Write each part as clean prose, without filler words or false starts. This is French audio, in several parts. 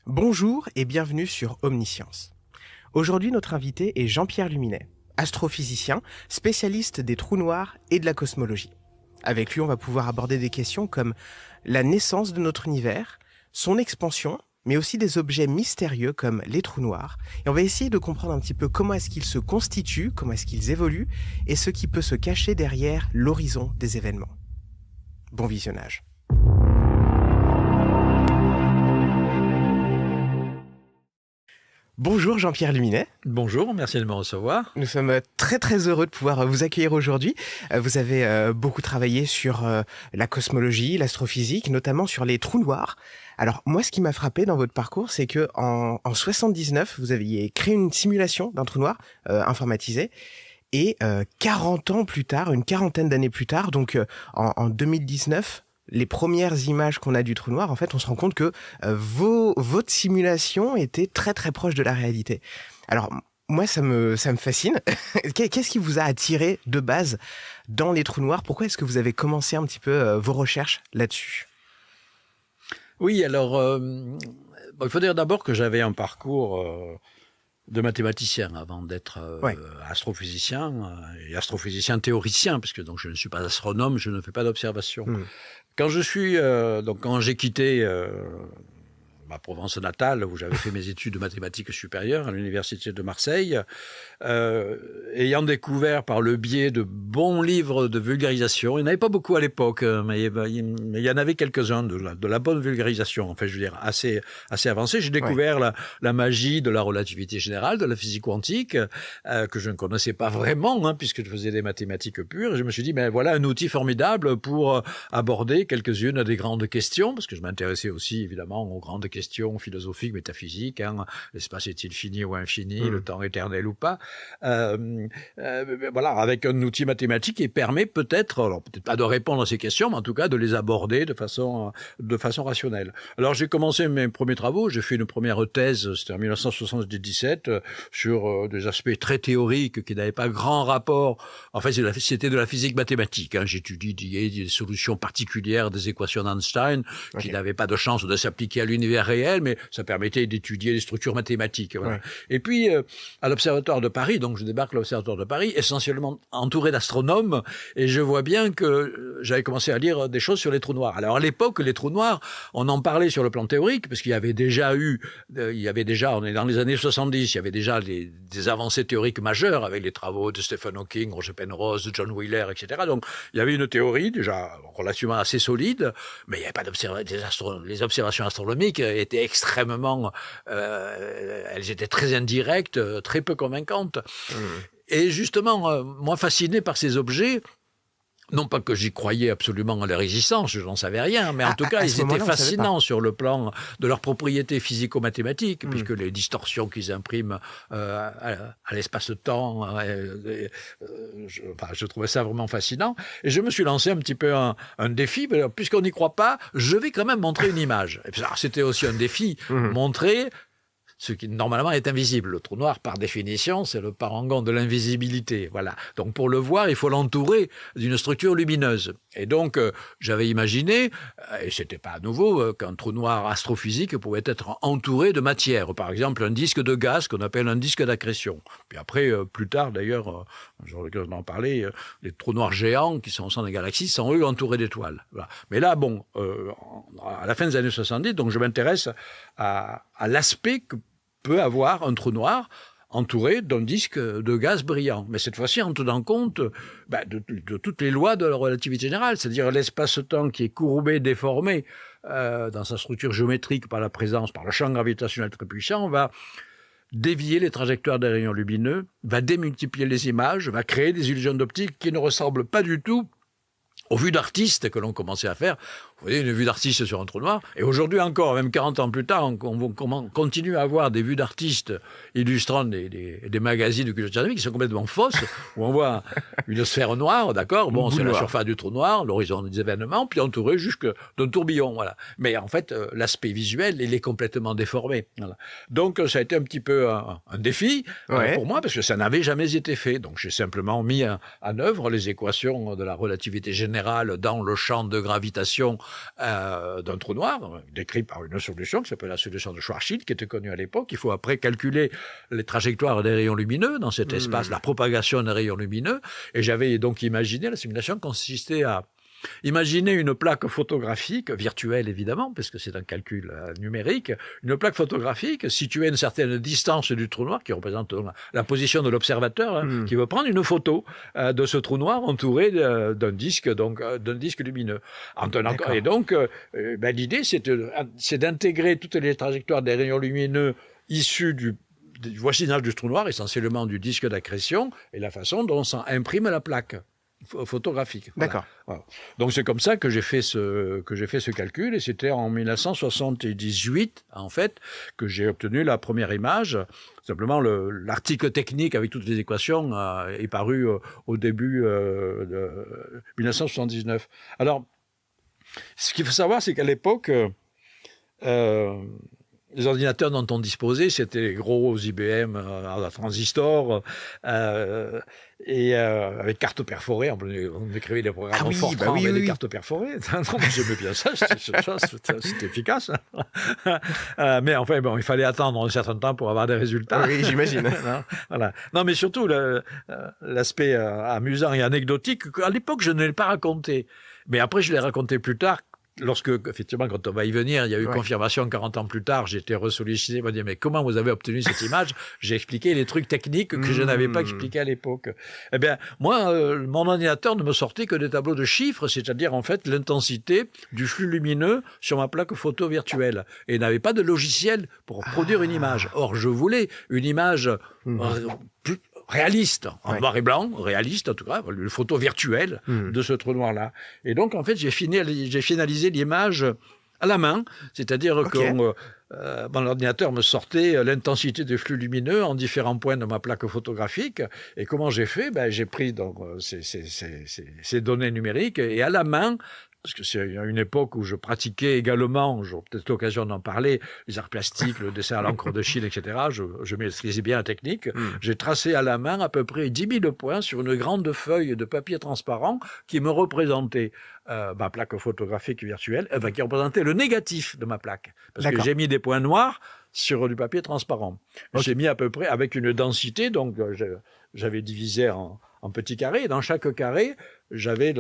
Bonjour et bienvenue sur Omniscience. Aujourd'hui, notre invité est Jean-Pierre Luminet, astrophysicien, spécialiste des trous noirs et de la cosmologie. Avec lui, on va pouvoir aborder des questions comme la naissance de notre univers, son expansion, mais aussi des objets mystérieux comme les trous noirs. Et on va essayer de comprendre un petit peu comment est-ce qu'ils se constituent, comment est-ce qu'ils évoluent, et ce qui peut se cacher derrière l'horizon des événements. Bon visionnage. Bonjour Jean-Pierre Luminet. Bonjour, merci de me recevoir. Nous sommes très très heureux de pouvoir vous accueillir aujourd'hui. Vous avez beaucoup travaillé sur la cosmologie, l'astrophysique, notamment sur les trous noirs. Alors moi, ce qui m'a frappé dans votre parcours, c'est que en 79, vous aviez créé une simulation d'un trou noir informatisé. Et 40 ans plus tard, une quarantaine d'années plus tard, donc en 2019, les premières images qu'on a du trou noir, en fait, on se rend compte que votre simulation était très très proche de la réalité. Alors moi, ça me fascine. Qu'est-ce qui vous a attiré de base dans les trous noirs? Pourquoi est-ce que vous avez commencé un petit peu vos recherches là-dessus? Oui, alors, il faut dire d'abord que j'avais un parcours de mathématicien avant d'être astrophysicien et astrophysicien théoricien, puisque donc je ne suis pas astronome, je ne fais pas d'observation. Quand j'ai quitté ma Provence natale, où j'avais fait mes études de mathématiques supérieures à l'université de Marseille, ayant découvert par le biais de bons livres de vulgarisation, il n'y en avait pas beaucoup à l'époque, mais il y en avait quelques-uns de la bonne vulgarisation, enfin je veux dire assez avancée. J'ai découvert la magie de la relativité générale, de la physique quantique, que je ne connaissais pas vraiment, puisque je faisais des mathématiques pures, et je me suis dit, voilà un outil formidable pour aborder quelques-unes des grandes questions, parce que je m'intéressais aussi évidemment aux grandes questions philosophiques, métaphysiques, l'espace est-il fini ou infini, le temps éternel ou pas, avec un outil mathématique qui permet peut-être pas de répondre à ces questions, mais en tout cas de les aborder de façon rationnelle. Alors j'ai commencé mes premiers travaux, j'ai fait une première thèse, c'était en 1977, sur des aspects très théoriques qui n'avaient pas grand rapport, en fait c'était de la physique mathématique, j'étudiais des solutions particulières des équations d'Einstein, qui n'avaient pas de chance de s'appliquer à l'univers réel, mais ça permettait d'étudier les structures mathématiques. Voilà. Et puis, à l'Observatoire de Paris, donc je débarque à l'Observatoire de Paris, essentiellement entouré d'astronomes, et je vois bien que j'avais commencé à lire des choses sur les trous noirs. Alors à l'époque, les trous noirs, on en parlait sur le plan théorique, parce qu'il y avait déjà on est dans les années 70, il y avait déjà des avancées théoriques majeures, avec les travaux de Stephen Hawking, Roger Penrose, John Wheeler, etc. Donc il y avait une théorie déjà relativement assez solide, mais il n'y avait pas les observations astronomiques étaient extrêmement, elles étaient très indirectes, très peu convaincantes. Et justement, moi fasciné par ces objets, non pas que j'y croyais absolument à leur existence, je n'en savais rien, mais en tout cas, ils étaient fascinants sur le plan de leurs propriétés physico-mathématiques, puisque les distorsions qu'ils impriment à l'espace-temps, je trouvais ça vraiment fascinant. Et je me suis lancé un petit peu un défi, puisqu'on n'y croit pas, je vais quand même montrer une image. Et puis, c'était aussi un défi, montrer ce qui normalement est invisible. Le trou noir, par définition, c'est le parangon de l'invisibilité. Voilà. Donc pour le voir, il faut l'entourer d'une structure lumineuse. Et donc, j'avais imaginé, et c'était pas nouveau, qu'un trou noir astrophysique pouvait être entouré de matière. Par exemple, un disque de gaz qu'on appelle un disque d'accrétion. Puis après, plus tard d'ailleurs, j'aurais l'occasion d'en parler, les trous noirs géants qui sont au centre des galaxies sont eux entourés d'étoiles. Voilà. Mais là, à la fin des années 70, donc je m'intéresse à l'aspect que peut avoir un trou noir entouré d'un disque de gaz brillant. Mais cette fois-ci, en tenant compte de toutes les lois de la relativité générale, c'est-à-dire l'espace-temps qui est courbé, déformé dans sa structure géométrique par le champ gravitationnel très puissant, va dévier les trajectoires des rayons lumineux, va démultiplier les images, va créer des illusions d'optique qui ne ressemblent pas du tout aux vues d'artistes que l'on commençait à faire. Vous voyez, une vue d'artiste sur un trou noir. Et aujourd'hui encore, même 40 ans plus tard, on continue à avoir des vues d'artistes illustrant des magazines de culture astronomique qui sont complètement fausses, où on voit une sphère noire, d'accord, c'est la surface du trou noir, l'horizon des événements, puis entouré jusque d'un tourbillon, voilà. Mais en fait, l'aspect visuel, il est complètement déformé. Voilà. Donc, ça a été un petit peu un défi pour moi, parce que ça n'avait jamais été fait. Donc, j'ai simplement mis en œuvre les équations de la relativité générale général dans le champ de gravitation d'un trou noir, décrit par une solution qui s'appelle la solution de Schwarzschild, qui était connue à l'époque. Il faut après calculer les trajectoires des rayons lumineux dans cet espace, la propagation des rayons lumineux. Et j'avais donc imaginé, la simulation consistait à imaginez une plaque photographique, virtuelle évidemment, parce que c'est un calcul numérique, une plaque photographique située à une certaine distance du trou noir, qui représente la position de l'observateur, qui veut prendre une photo de ce trou noir entouré d'un disque lumineux. Et donc, l'idée, c'est d'intégrer toutes les trajectoires des rayons lumineux issus du voisinage du trou noir, essentiellement du disque d'accrétion, et la façon dont ça imprime la plaque photographique. D'accord. Voilà. Donc c'est comme ça que j'ai fait ce calcul, et c'était en 1978 en fait que j'ai obtenu la première image. Simplement l'article technique avec toutes les équations est paru au début de 1979. Alors ce qu'il faut savoir, c'est qu'à l'époque les ordinateurs dont on disposait, c'était les gros IBM à transistor et avec cartes perforées. On écrivait des programmes Fortran avec des cartes perforées. J'aimais bien ça, c'était efficace. Mais enfin, bon, il fallait attendre un certain temps pour avoir des résultats. Oui, j'imagine. Voilà. Non, mais surtout l'aspect amusant et anecdotique, à l'époque, je ne l'ai pas raconté. Mais après, je l'ai raconté plus tard. Lorsque, effectivement, quand on va y venir, il y a eu confirmation 40 ans plus tard, j'ai été ressollicité, il m'a dit, mais comment vous avez obtenu cette image? J'ai expliqué les trucs techniques que je n'avais pas expliqués à l'époque. Eh bien, moi, mon ordinateur ne me sortait que des tableaux de chiffres, c'est-à-dire, en fait, l'intensité du flux lumineux sur ma plaque photo virtuelle. Et n'avait pas de logiciel pour produire une image. Or, je voulais une image plus réaliste, en noir et blanc, réaliste en tout cas, une photo virtuelle de ce trou noir-là. Et donc, en fait, j'ai finalisé l'image à la main, c'est-à-dire que mon ordinateur me sortait l'intensité des flux lumineux en différents points de ma plaque photographique. Et comment j'ai fait? J'ai pris donc ces données numériques et à la main, parce que c'est une époque où je pratiquais également, j'aurai peut-être l'occasion d'en parler, les arts plastiques, le dessin à l'encre de Chine, etc. Je maîtrisais bien la technique. J'ai tracé à la main à peu près 10 000 points sur une grande feuille de papier transparent qui me représentait ma plaque photographique virtuelle, qui représentait le négatif de ma plaque. Parce que j'ai mis des points noirs sur du papier transparent. J'ai mis à peu près avec une densité, donc j'avais divisé en petits carrés, et dans chaque carré, j'avais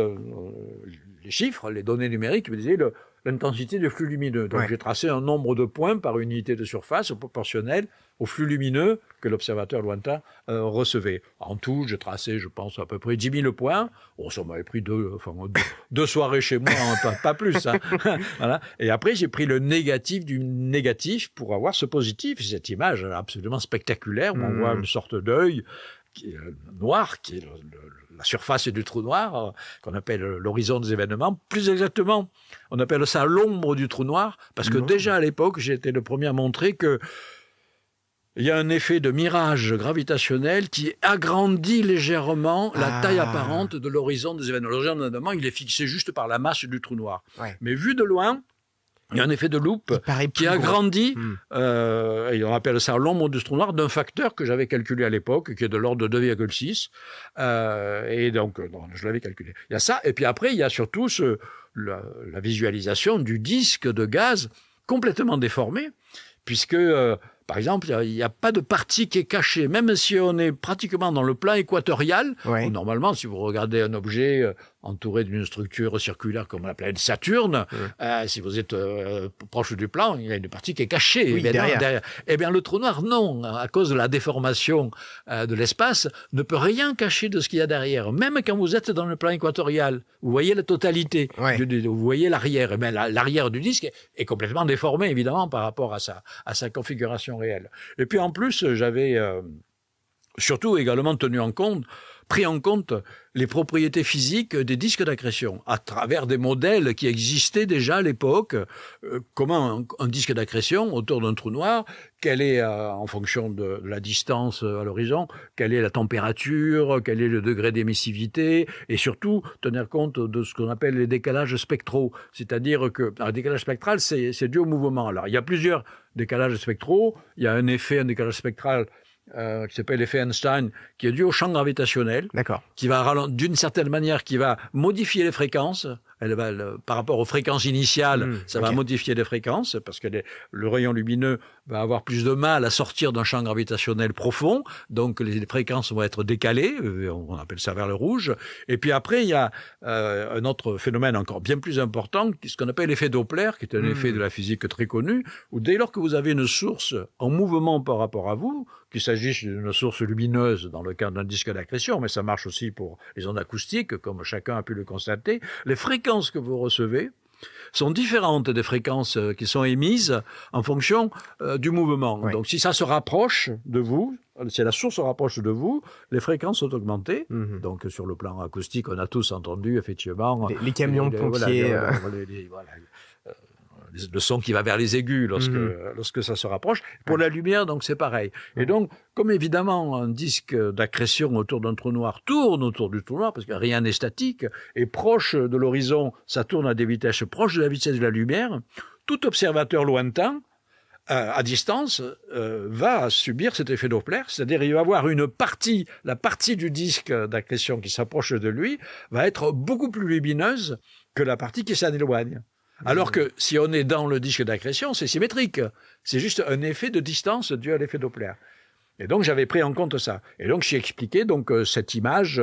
les chiffres, les données numériques qui me disaient l'intensité du flux lumineux. Donc j'ai tracé un nombre de points par unité de surface proportionnel au flux lumineux que l'observateur lointain recevait. En tout, j'ai tracé, je pense, à peu près 10 000 points. Ça m'avait pris deux soirées chez moi, pas plus. Hein. Voilà. Et après, j'ai pris le négatif du négatif pour avoir ce positif. Cette image absolument spectaculaire où on voit une sorte d'œil qui est noir, qui est la surface du trou noir, qu'on appelle l'horizon des événements. Plus exactement, on appelle ça l'ombre du trou noir, parce que déjà à l'époque, j'ai été le premier à montrer que il y a un effet de mirage gravitationnel qui agrandit légèrement la taille apparente de l'horizon des événements. L'horizon des événements, il est fixé juste par la masse du trou noir. Mais vu de loin, il y a un effet de loupe qui agrandit, et on appelle ça l'ombre du trou noir, d'un facteur que j'avais calculé à l'époque, qui est de l'ordre de 2,6. Et donc, je l'avais calculé. Il y a ça, et puis après, il y a surtout la visualisation du disque de gaz complètement déformé, puisque, par exemple, il n'y a pas de partie qui est cachée. Même si on est pratiquement dans le plan équatorial, où normalement, si vous regardez un objet entouré d'une structure circulaire comme la planète Saturne, si vous êtes proche du plan, il y a une partie qui est cachée. Derrière. Eh bien, le trou noir, non. À cause de la déformation de l'espace, ne peut rien cacher de ce qu'il y a derrière. Même quand vous êtes dans le plan équatorial, vous voyez la totalité, vous voyez l'arrière. Eh bien, l'arrière du disque est complètement déformé, évidemment, par rapport à sa configuration réelle. Et puis, en plus, j'avais surtout également pris en compte les propriétés physiques des disques d'accrétion à travers des modèles qui existaient déjà à l'époque. Comment un disque d'accrétion autour d'un trou noir, quelle est, en fonction de la distance à l'horizon, quelle est la température, quel est le degré d'émissivité, et surtout tenir compte de ce qu'on appelle les décalages spectraux. C'est-à-dire que un décalage spectral, c'est dû au mouvement. Alors, il y a plusieurs décalages spectraux. Il y a un décalage spectral qui s'appelle l'effet Einstein, qui est dû au champ gravitationnel, qui va d'une certaine manière, qui va modifier les fréquences. Par rapport aux fréquences initiales, ça va modifier les fréquences, parce que le rayon lumineux va avoir plus de mal à sortir d'un champ gravitationnel profond, donc les fréquences vont être décalées, on appelle ça vers le rouge. Et puis après, il y a un autre phénomène encore bien plus important, ce qu'on appelle l'effet Doppler, qui est un effet de la physique très connu, où dès lors que vous avez une source en mouvement par rapport à vous, qu'il s'agisse d'une source lumineuse dans le cas d'un disque d'accrétion, mais ça marche aussi pour les ondes acoustiques, comme chacun a pu le constater, les fréquences que vous recevez sont différentes des fréquences qui sont émises en fonction du mouvement. Oui. Donc si ça se rapproche de vous, si la source se rapproche de vous, les fréquences sont augmentées. Donc sur le plan acoustique, on a tous entendu effectivement... Les camions de pompiers... le son qui va vers les aigus lorsque ça se rapproche. Pour la lumière, donc c'est pareil. Et donc, comme évidemment un disque d'accrétion autour d'un trou noir tourne autour du trou noir, parce que rien n'est statique, et proche de l'horizon, ça tourne à des vitesses proches de la vitesse de la lumière, tout observateur lointain, à distance, va subir cet effet Doppler, c'est-à-dire il va avoir la partie du disque d'accrétion qui s'approche de lui, va être beaucoup plus lumineuse que la partie qui s'en éloigne. Alors que si on est dans le disque d'accrétion, c'est symétrique. C'est juste un effet de distance dû à l'effet Doppler. Et donc j'avais pris en compte ça. Et donc j'ai expliqué donc cette image,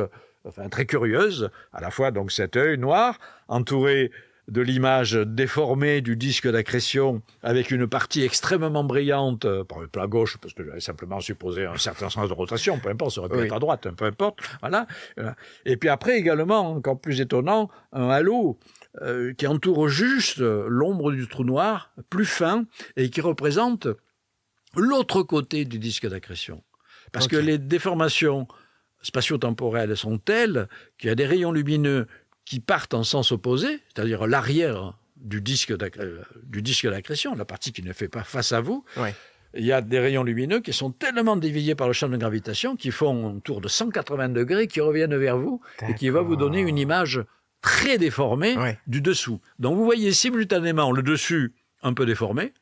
très curieuse, à la fois donc cet œil noir entouré de l'image déformée du disque d'accrétion avec une partie extrêmement brillante par le plat gauche, parce que j'avais simplement supposé un certain sens de rotation, peu importe, ça aurait pu être à droite, peu importe, voilà. Et puis après également, encore plus étonnant, un halo qui entoure juste l'ombre du trou noir, plus fin, et qui représente l'autre côté du disque d'accrétion. Parce que les déformations spatio-temporelles sont telles qu'il y a des rayons lumineux qui partent en sens opposé, c'est-à-dire l'arrière du disque d'accrétion, la partie qui ne fait pas face à vous. Il y a des rayons lumineux qui sont tellement déviés par le champ de gravitation qu'ils font un tour de 180 degrés, qui reviennent vers vous et qui va vous donner une image très déformé du dessous. Donc vous voyez simultanément le dessus un peu déformé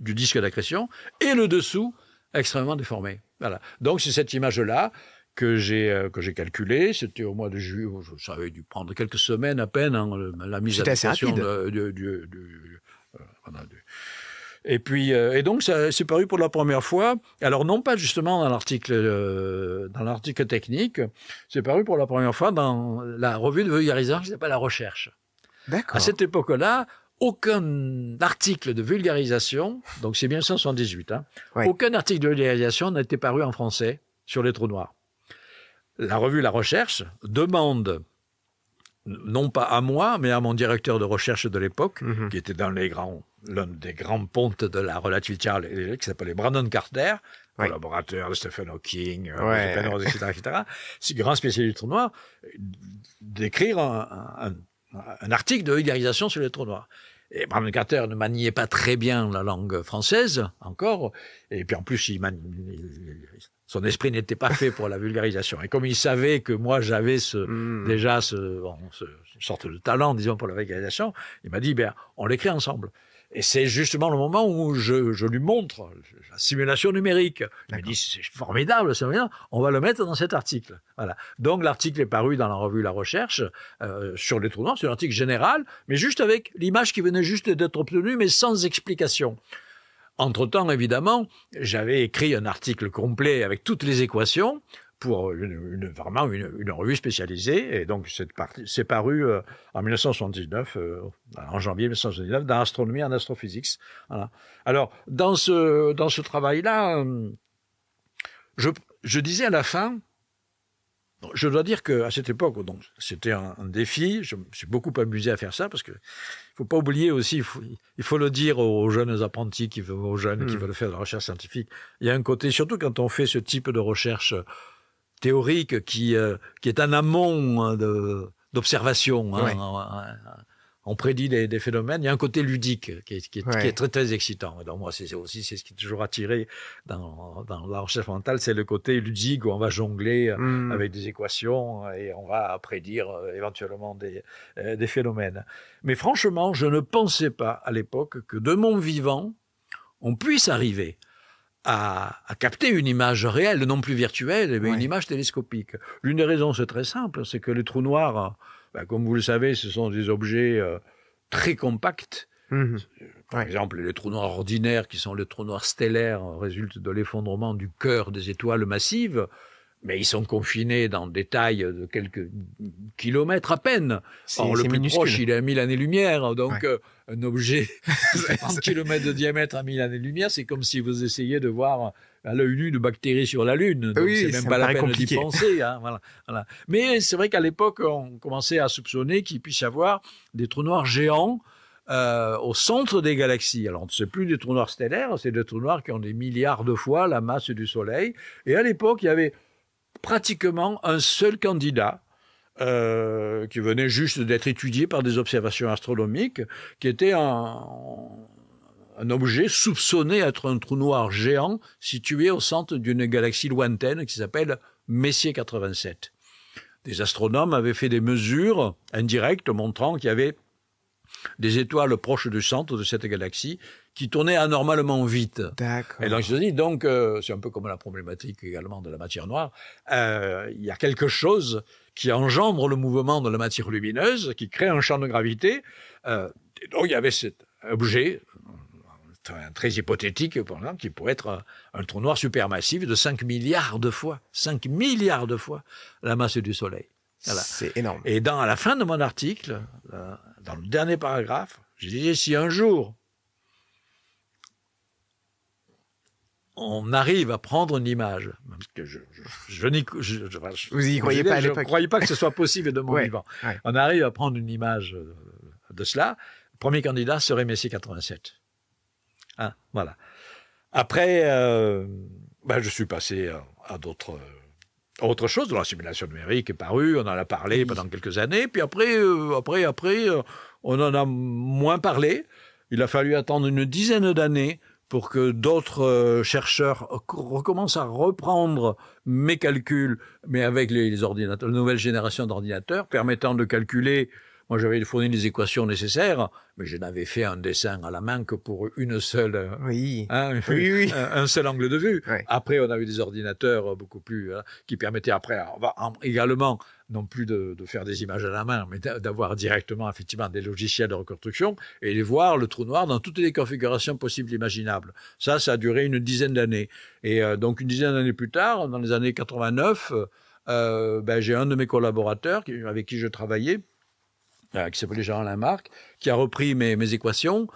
du disque d'accrétion et le dessous extrêmement déformé. Voilà. Donc c'est cette image-là que j'ai calculée. C'était au mois de juillet. Ça avait dû prendre quelques semaines à peine, la mise à disposition Et puis, et donc, ça c'est paru pour la première fois. Alors, non pas justement dans l'article technique, c'est paru pour la première fois dans la revue de vulgarisation qui s'appelle La Recherche. D'accord. À cette époque-là, aucun article de vulgarisation, donc c'est 1978, aucun article de vulgarisation n'a été paru en français sur les trous noirs. La revue La Recherche demande, non pas à moi, mais à mon directeur de recherche de l'époque, qui était l'un des grands pontes de la relativité générale, qui s'appelait Brandon Carter, collaborateur de Stephen Hawking, etc., c'est grand spécialiste du trou noir, d'écrire un article de vulgarisation sur les trous noirs. Et Brandon Carter ne maniait pas très bien la langue française, encore, et puis en plus, son esprit n'était pas fait pour la vulgarisation. Et comme il savait que moi, j'avais déjà ce sorte de talent, disons, pour la vulgarisation, il m'a dit, on l'écrit ensemble. Et c'est justement le moment où je lui montre la simulation numérique. Il me dit, c'est formidable, on va le mettre dans cet article. Voilà. Donc l'article est paru dans la revue La Recherche sur les trous noirs, c'est un article général, mais juste avec l'image qui venait juste d'être obtenue, mais sans explication. Entre-temps, évidemment, j'avais écrit un article complet avec toutes les équations pour vraiment une revue spécialisée. Et donc, c'est paru en 1979, en janvier 1979, dans Astronomie and Astrophysics. Voilà. Alors, dans ce travail-là, je disais à la fin, je dois dire qu'à cette époque, donc, c'était un défi. Je me suis beaucoup amusé à faire ça parce que il faut pas oublier aussi, il faut le dire aux jeunes apprentis aux jeunes qui veulent faire de la recherche scientifique. Il y a un côté, surtout quand on fait ce type de recherche théorique qui est en amont d'observation. On prédit des phénomènes. Il y a un côté ludique qui est très, très excitant. Et donc, moi, c'est ce qui est toujours attiré dans la recherche fondamentale, c'est le côté ludique où on va jongler avec des équations et on va prédire éventuellement des phénomènes. Mais franchement, je ne pensais pas à l'époque que de mon vivant, on puisse arriver à capter une image réelle, non plus virtuelle, mais une image télescopique. L'une des raisons, c'est très simple, c'est que les trous noirs, comme vous le savez, ce sont des objets très compacts. Par exemple, les trous noirs ordinaires, qui sont les trous noirs stellaires, résultent de l'effondrement du cœur des étoiles massives, mais ils sont confinés dans des tailles de quelques kilomètres à peine. Or, le plus proche, il est à 1000 années-lumière. Donc, un objet de 30 kilomètres de diamètre à 1000 années-lumière, c'est comme si vous essayiez de voir à l'œil nu de bactéries sur la Lune. Donc, c'est même pas la peine d'y penser. Hein, voilà. Mais c'est vrai qu'à l'époque, on commençait à soupçonner qu'il puisse y avoir des trous noirs géants au centre des galaxies. Alors, ce n'est plus des trous noirs stellaires, c'est des trous noirs qui ont des milliards de fois la masse du Soleil. Et à l'époque, il y avait pratiquement un seul candidat qui venait juste d'être étudié par des observations astronomiques, qui était un objet soupçonné être un trou noir géant situé au centre d'une galaxie lointaine qui s'appelle Messier 87. Des astronomes avaient fait des mesures indirectes montrant qu'il y avait des étoiles proches du centre de cette galaxie qui tournaient anormalement vite. D'accord. Et donc, je dis, c'est un peu comme la problématique également de la matière noire. Il y a quelque chose qui engendre le mouvement de la matière lumineuse, qui crée un champ de gravité. Et donc, il y avait cet objet très hypothétique, qui pourrait être un trou noir supermassif de 5 milliards de fois. 5 milliards de fois la masse du Soleil. Voilà. C'est énorme. Et à la fin de mon article, dans le dernier paragraphe, je disais, si un jour on arrive à prendre une image, parce que vous y croyez pas à l'époque. Je ne croyais pas que ce soit possible de mon vivant. On arrive à prendre une image de cela, le premier candidat serait Messier 87. Hein, voilà. Après, je suis passé à autre chose, dont la simulation numérique est parue, on en a parlé pendant quelques années, puis après, on en a moins parlé. Il a fallu attendre une dizaine d'années pour que d'autres chercheurs recommencent à reprendre mes calculs, mais avec les ordinateurs, la nouvelle génération d'ordinateurs, permettant de calculer. Moi, j'avais fourni les équations nécessaires, mais je n'avais fait un dessin à la main que pour une seule, un seul angle de vue. Oui. Après, on a eu des ordinateurs beaucoup plus qui permettaient après, également, non plus de faire des images à la main, mais d'avoir directement, effectivement, des logiciels de reconstruction et de voir le trou noir dans toutes les configurations possibles et imaginables. Ça a duré une dizaine d'années. Et donc, une dizaine d'années plus tard, dans les années 89, j'ai un de mes collaborateurs avec qui je travaillais, qui s'appelait Jean-Alain Marc, qui a repris mes équations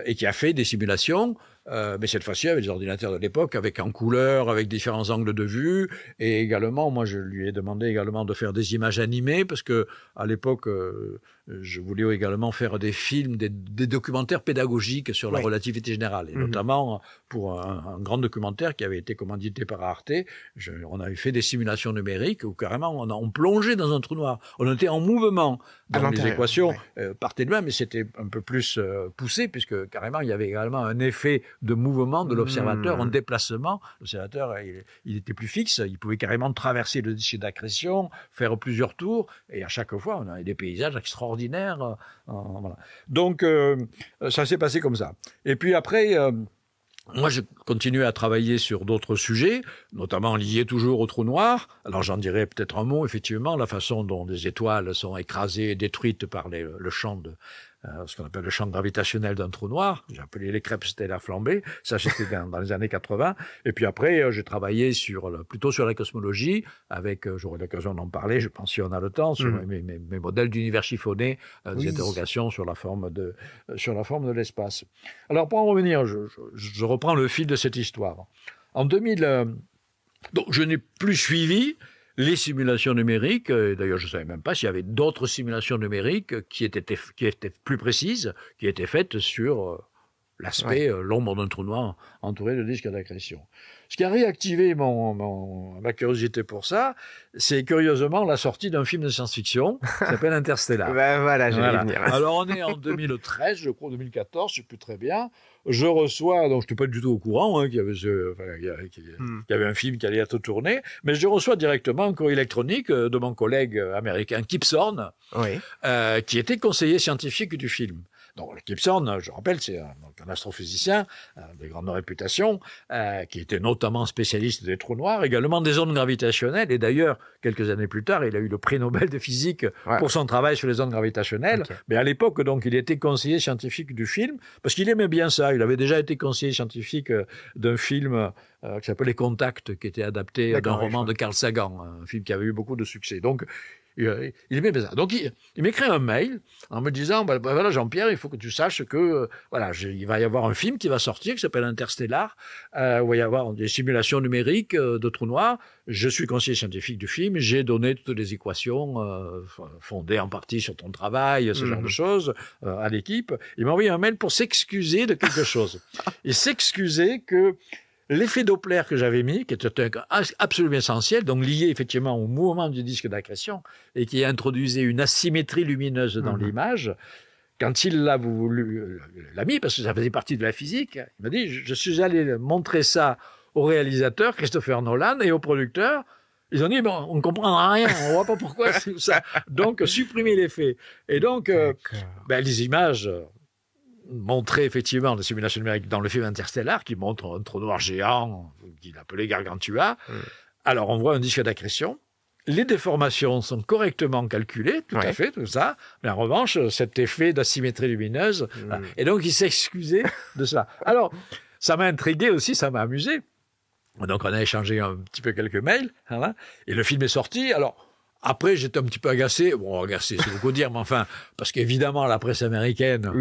et qui a fait des simulations, mais cette fois-ci avec les ordinateurs de l'époque, avec en couleur, avec différents angles de vue, et également, moi je lui ai demandé également de faire des images animées, parce que à l'époque, je voulais également faire des films, des documentaires pédagogiques sur la relativité générale, et notamment pour un grand documentaire qui avait été commandité par Arte, on avait fait des simulations numériques où carrément on plongeait dans un trou noir, on était en mouvement dans les équations, partaient de loin, mais c'était un peu plus poussé, puisque carrément il y avait également un effet de mouvement de l'observateur, en déplacement. L'observateur, il était plus fixe, il pouvait carrément traverser le disque d'accrétion, faire plusieurs tours, et à chaque fois, on avait des paysages extraordinaires. Voilà. Donc, ça s'est passé comme ça. Et puis après, moi, je continuais à travailler sur d'autres sujets, notamment liés toujours au trou noir. Alors, j'en dirais peut-être un mot, effectivement, la façon dont les étoiles sont écrasées et détruites par le champ ce qu'on appelle le champ gravitationnel d'un trou noir. J'ai appelé les crêpes stellaires flambées. Ça, c'était dans les années 80. Et puis après, j'ai travaillé plutôt sur la cosmologie, avec, j'aurai l'occasion d'en parler, je pense si on a le temps, sur mes modèles d'univers chiffonné, des interrogations sur la forme de l'espace. Alors, pour en revenir, je reprends le fil de cette histoire. En 2000, donc, je n'ai plus suivi les simulations numériques, d'ailleurs je ne savais même pas s'il y avait d'autres simulations numériques qui étaient plus précises, qui étaient faites sur l'aspect l'ombre d'un trou noir entouré de disques d'accrétion. Ce qui a réactivé ma curiosité pour ça, c'est curieusement la sortie d'un film de science-fiction qui s'appelle Interstellar. J'allais venir. Alors on est en 2013, je crois, 2014, je ne sais plus très bien. Je reçois, donc je n'étais pas du tout au courant qu'il y avait un film qui allait être tourné, mais je reçois directement un courrier électronique de mon collègue américain Kip Thorne, qui était conseiller scientifique du film. Donc Gibson, je rappelle, c'est un astrophysicien de grande réputation, qui était notamment spécialiste des trous noirs, également des ondes gravitationnelles. Et d'ailleurs, quelques années plus tard, il a eu le prix Nobel de physique pour son travail sur les ondes gravitationnelles. Okay. Mais à l'époque, donc, il était conseiller scientifique du film, parce qu'il aimait bien ça. Il avait déjà été conseiller scientifique d'un film qui s'appelait Contact, qui était adapté d'un roman de Carl Sagan, un film qui avait eu beaucoup de succès. Donc, il aimait bien ça. Donc, il m'écrit un mail en me disant, voilà, Jean-Pierre, il faut que tu saches que, il va y avoir un film qui va sortir, qui s'appelle Interstellar, où il va y avoir des simulations numériques de trous noirs. Je suis conseiller scientifique du film, j'ai donné toutes les équations, fondées en partie sur ton travail, ce genre de choses, à l'équipe. Il m'a envoyé un mail pour s'excuser de quelque chose. Il s'excusait que l'effet Doppler que j'avais mis, qui était absolument essentiel, donc lié effectivement au mouvement du disque d'accrétion, et qui introduisait une asymétrie lumineuse dans l'image, quand il l'a mis, parce que ça faisait partie de la physique, il m'a dit, je suis allé montrer ça au réalisateur, Christopher Nolan, et au producteur. Ils ont dit, bon, on ne comprend rien, on ne voit pas pourquoi c'est ça. Donc, supprimer l'effet. Et donc, les images montrer effectivement des simulations numériques dans le film Interstellar, qui montre un trou noir géant qu'il appelait Gargantua. Alors, on voit un disque d'accrétion. Les déformations sont correctement calculées, tout à fait, tout ça. Mais en revanche, cet effet d'asymétrie lumineuse. Et donc, il s'excusait de ça. Alors, ça m'a intrigué aussi, ça m'a amusé. Donc, on a échangé un petit peu quelques mails. Voilà, et le film est sorti. Alors, après, j'étais un petit peu agacé. Bon, agacé, c'est beaucoup dire, mais enfin, parce qu'évidemment, la presse américaine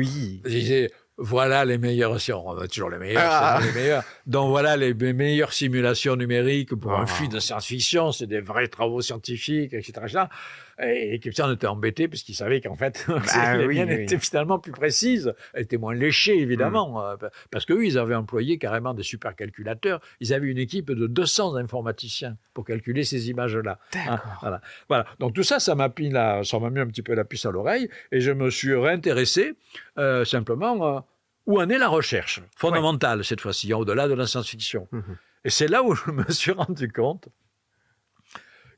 disait, voilà les meilleures, on a toujours les meilleurs, les meilleurs. Donc voilà les meilleures simulations numériques pour un film de science-fiction, c'est des vrais travaux scientifiques, etc. Et Gibson était embêté parce qu'il savait qu'en fait, les miennes étaient finalement plus précises, elles étaient moins léchées, évidemment, parce qu'eux, ils avaient employé carrément des supercalculateurs. Ils avaient une équipe de 200 informaticiens pour calculer ces images-là. Voilà. Donc tout ça, ça m'a mis un petit peu la puce à l'oreille, et je me suis réintéressé simplement où en est la recherche fondamentale cette fois-ci, au-delà de la science-fiction. Et c'est là où je me suis rendu compte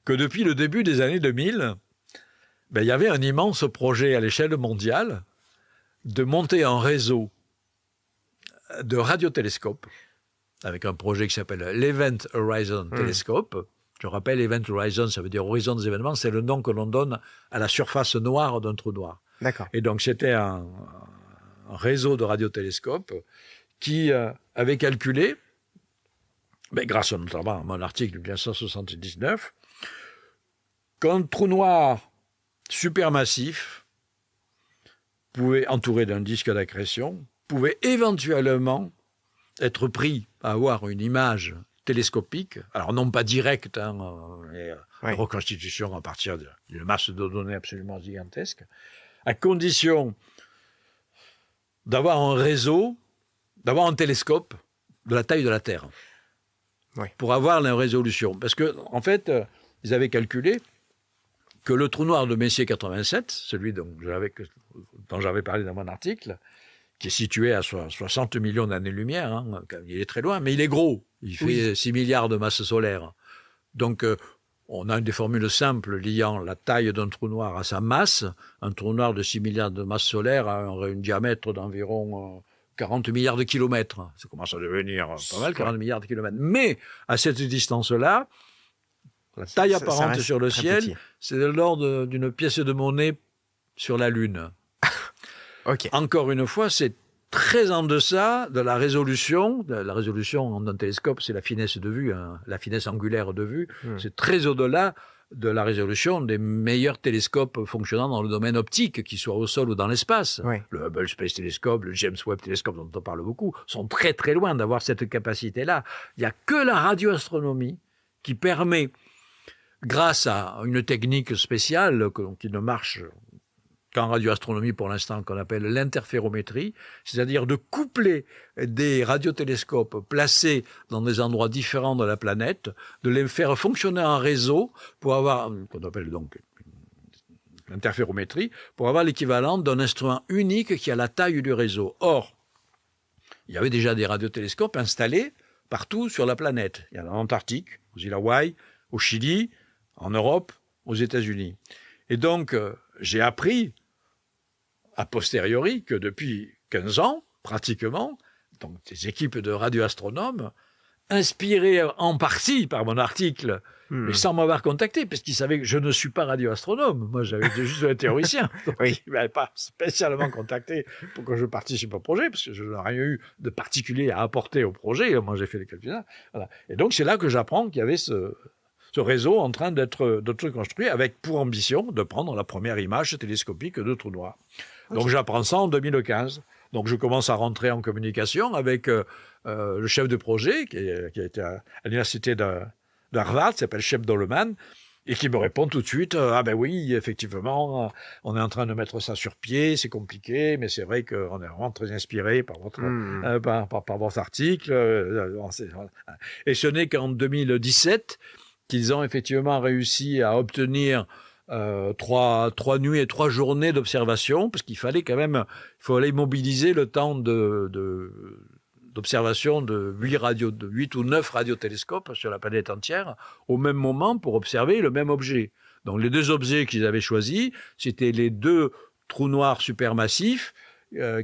que depuis le début des années 2000, il y avait un immense projet à l'échelle mondiale de monter un réseau de radiotélescopes avec un projet qui s'appelle l'Event Horizon Telescope. Je rappelle, Event Horizon, ça veut dire horizon des événements, c'est le nom que l'on donne à la surface noire d'un trou noir. D'accord. Et donc, c'était un réseau de radiotélescopes qui avait calculé, grâce notamment à mon article de 1979, qu'un trou noir supermassif, entouré d'un disque d'accrétion, pouvait éventuellement être pris à avoir une image télescopique, alors non pas directe, reconstitution à partir d'une masse de données absolument gigantesque, à condition d'avoir un réseau, d'avoir un télescope de la taille de la Terre, pour avoir la résolution. Parce que, en fait, ils avaient calculé que le trou noir de Messier 87, celui dont j'avais parlé dans mon article, qui est situé à 60 millions d'années-lumière, il est très loin, mais il est gros. Il fait 6 milliards de masse solaire. Donc, on a des formules simples liant la taille d'un trou noir à sa masse. Un trou noir de 6 milliards de masse solaire a un diamètre d'environ 40 milliards de kilomètres. Ça commence à devenir pas mal, 40 milliards de kilomètres. Mais, à cette distance-là, la taille apparente sur le ciel, c'est de l'ordre d'une pièce de monnaie sur la Lune. Encore une fois, c'est très en deçà de la résolution. La résolution d'un télescope, c'est la finesse de vue, la finesse angulaire de vue. C'est très au-delà de la résolution des meilleurs télescopes fonctionnant dans le domaine optique, qu'ils soient au sol ou dans l'espace. Le Hubble Space Telescope, le James Webb Telescope, dont on parle beaucoup, sont très très loin d'avoir cette capacité-là. Il n'y a que la radioastronomie qui permet, grâce à une technique spéciale qui ne marche qu'en radioastronomie pour l'instant, qu'on appelle l'interférométrie, c'est-à-dire de coupler des radiotélescopes placés dans des endroits différents de la planète, de les faire fonctionner en réseau pour avoir, qu'on appelle donc l'interférométrie, pour avoir l'équivalent d'un instrument unique qui a la taille du réseau. Or, il y avait déjà des radiotélescopes installés partout sur la planète. Il y en a en Antarctique, aux îles Hawaï, au Chili, en Europe, aux États-Unis. Et donc, j'ai appris a posteriori que depuis 15 ans, pratiquement, donc des équipes de radioastronomes, inspirées en partie par mon article, mais sans m'avoir contacté, parce qu'ils savaient que je ne suis pas radioastronome. Moi, j'avais juste un théoricien. Donc, Oui. ils ne m'avaient pas spécialement contacté pour que je participe au projet, parce que je n'aurais rien eu de particulier à apporter au projet. Moi, j'ai fait les calculs. Voilà. Et donc, c'est là que j'apprends qu'il y avait ce réseau en train d'être construit, avec pour ambition de prendre la première image télescopique de trou noir. Okay. Donc, j'apprends ça en 2015. Donc, je commence à rentrer en communication avec le chef de projet qui a été à l'université d'Harvard, qui s'appelle Shep Dolleman, et qui me répond tout de suite, ah ben oui, effectivement, on est en train de mettre ça sur pied, c'est compliqué, mais c'est vrai qu'on est vraiment très inspiré par votre, par votre article. Et ce n'est qu'en 2017 qu'ils ont effectivement réussi à obtenir 3 nuits et 3 journées d'observation, parce qu'il fallait quand même, mobiliser le temps d'observation de 8 ou 9 radiotélescopes sur la planète entière au même moment pour observer le même objet. Donc les 2 objets qu'ils avaient choisis, c'était les 2 trous noirs supermassifs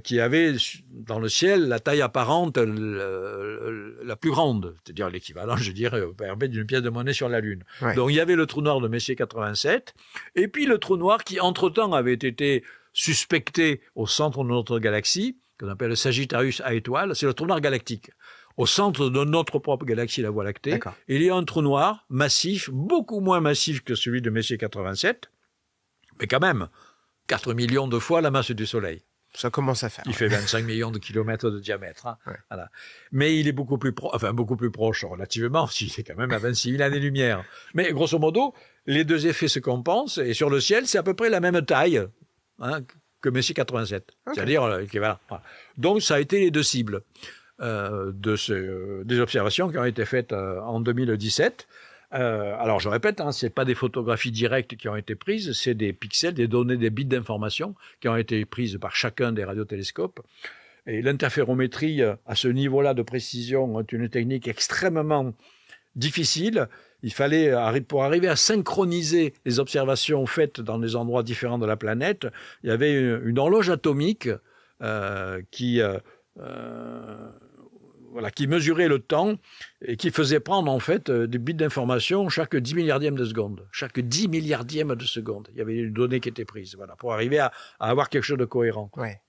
qui avaient dans le ciel la taille apparente la plus grande, c'est-à-dire l'équivalent, je dirais, d'une pièce de monnaie sur la Lune. Ouais. Donc il y avait le trou noir de Messier 87, et puis le trou noir qui, entre-temps, avait été suspecté au centre de notre galaxie, qu'on appelle le Sagittarius A étoile, c'est le trou noir galactique. Au centre de notre propre galaxie, la Voie lactée, il y a un trou noir massif, beaucoup moins massif que celui de Messier 87, mais quand même 4 millions de fois la masse du Soleil. Ça commence à faire. Il fait 25 millions de kilomètres de diamètre. Hein. Ouais. Voilà. Mais il est beaucoup plus proche, relativement, il est quand même à 26 000 années-lumière. Mais grosso modo, les 2 effets se compensent, et sur le ciel, c'est à peu près la même taille que Messier 87. C'est-à-dire l'équivalent. Voilà. Donc, ça a été les 2 cibles des observations qui ont été faites en 2017. Alors, je répète, ce n'est pas des photographies directes qui ont été prises, c'est des pixels, des données, des bits d'information qui ont été prises par chacun des radiotélescopes. Et l'interférométrie, à ce niveau-là de précision, est une technique extrêmement difficile. Il fallait, pour arriver à synchroniser les observations faites dans des endroits différents de la planète, il y avait une horloge atomique qui mesurait le temps et qui faisait prendre en fait des bits d'information chaque 10 milliardième de seconde. Chaque 10 milliardième de seconde, il y avait une donnée qui était prise, pour arriver à avoir quelque chose de cohérent. Ouais.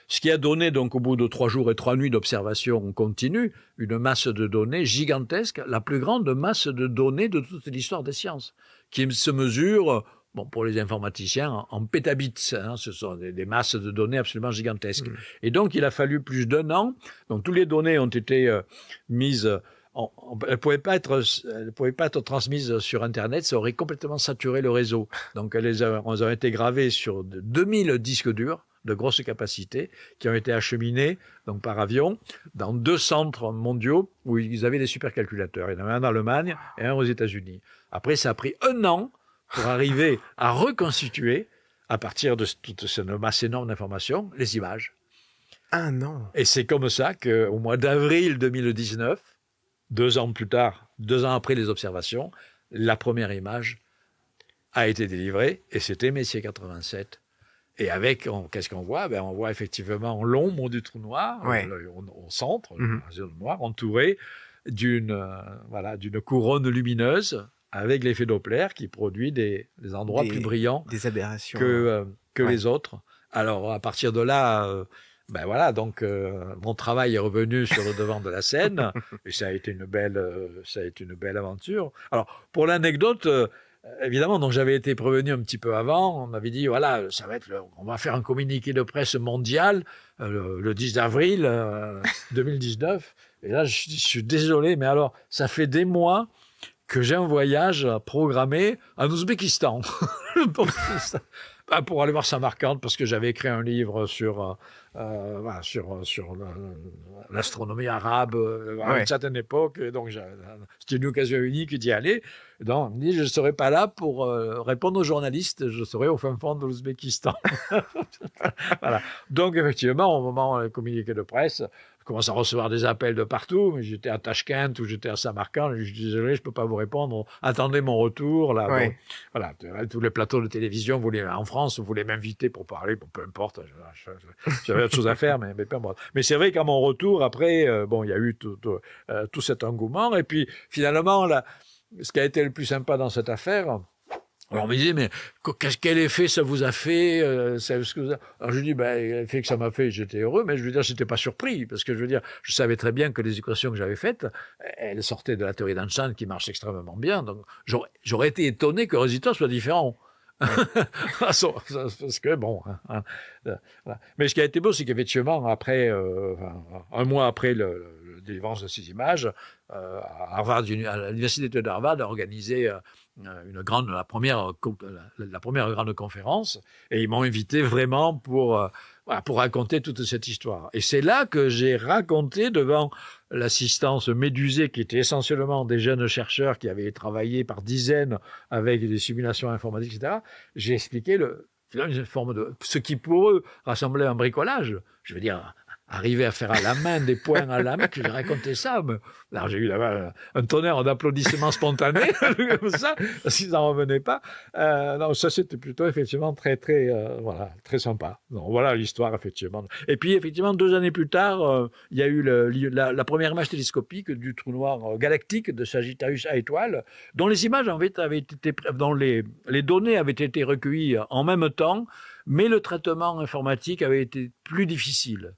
Ce qui a donné donc au bout de 3 jours et 3 nuits d'observation continue une masse de données gigantesque, la plus grande masse de données de toute l'histoire des sciences, qui se mesure, pour les informaticiens, en pétabits. Ce sont des masses de données absolument gigantesques. Et donc, il a fallu plus d'1 an. Donc, toutes les données ont été mises... elles ne pouvaient pas être transmises sur Internet, ça aurait complètement saturé le réseau. Donc, elles ont été gravées sur 2000 disques durs de grosse capacité qui ont été acheminés donc, par avion dans 2 centres mondiaux où ils avaient des supercalculateurs. Il y en avait un en Allemagne et un aux États-Unis. Après, ça a pris 1 an pour arriver à reconstituer, à partir de toute cette masse énorme d'informations, les images. 1 an. Et c'est comme ça qu'au mois d'avril 2019, 2 ans plus tard, 2 ans après les observations, la première image a été délivrée, et c'était Messier 87. Et avec, qu'est-ce qu'on voit ? On voit effectivement l'ombre du trou noir, au centre, le noir, entouré d'une couronne lumineuse, avec l'effet Doppler qui produit des endroits plus brillants des aberrations que les autres. Alors, à partir de là, mon travail est revenu sur le devant de la scène, et ça a été une belle aventure. Alors, pour l'anecdote, évidemment, donc j'avais été prévenu un petit peu avant. On m'avait dit, voilà, on va faire un communiqué de presse mondial le 10 avril 2019. Et là, je suis désolé, mais alors, ça fait des mois que j'ai un voyage programmé en Ouzbékistan. Pour aller voir Samarcande, parce que j'avais écrit un livre sur l'astronomie arabe à une certaine époque. Et donc, c'était une occasion unique d'y aller. Donc, je ne serai pas là pour répondre aux journalistes. Je serai au fin fond de l'Ouzbékistan. Voilà. Donc, effectivement, au moment du communiqué de presse, Je commence à recevoir des appels de partout, mais j'étais à Tashkent ou j'étais à Samarkand, je dis désolé, je peux pas vous répondre, attendez mon retour, là. Ouais. Bon, voilà, tous les plateaux de télévision voulaient, en France, voulaient m'inviter pour parler, bon, peu importe, j'avais autre chose à faire, mais peu importe. Mais c'est vrai qu'à mon retour, après, bon, il y a eu tout cet engouement, et puis, finalement, là, ce qui a été le plus sympa dans cette affaire, alors on me disait, mais quel effet ça vous a fait ce que vous a... Alors je dis, l'effet que ça m'a fait, j'étais heureux, mais je veux dire, j'étais pas surpris, parce que je veux dire, je savais très bien que les équations que j'avais faites, elles sortaient de la théorie d'Einstein qui marche extrêmement bien, donc j'aurais été étonné que le résultat soit différent. Ouais. Parce que bon, voilà. Mais ce qui a été beau, c'est qu'effectivement, après, un mois après le délivrance de ces images, à l'université de Harvard a organisé la première grande conférence, et ils m'ont invité vraiment pour raconter toute cette histoire. Et c'est là que j'ai raconté devant l'assistance médusée, qui était essentiellement des jeunes chercheurs qui avaient travaillé par dizaines avec des simulations informatiques, etc. J'ai expliqué une forme de ce qui pour eux rassemblait un bricolage. Je veux dire, arriver à faire à la main des points à la main, que j'ai raconté ça. Mais... Alors j'ai eu là-bas un tonnerre d'applaudissements spontanés, comme ça, parce qu'ils n'en revenaient pas. Non, ça c'était plutôt effectivement très sympa. Donc voilà l'histoire, effectivement. Et puis effectivement, 2 années plus tard, il y a eu la première image télescopique du trou noir galactique de Sagittarius A étoile, dont les images dont les données avaient été recueillies en même temps, mais le traitement informatique avait été plus difficile.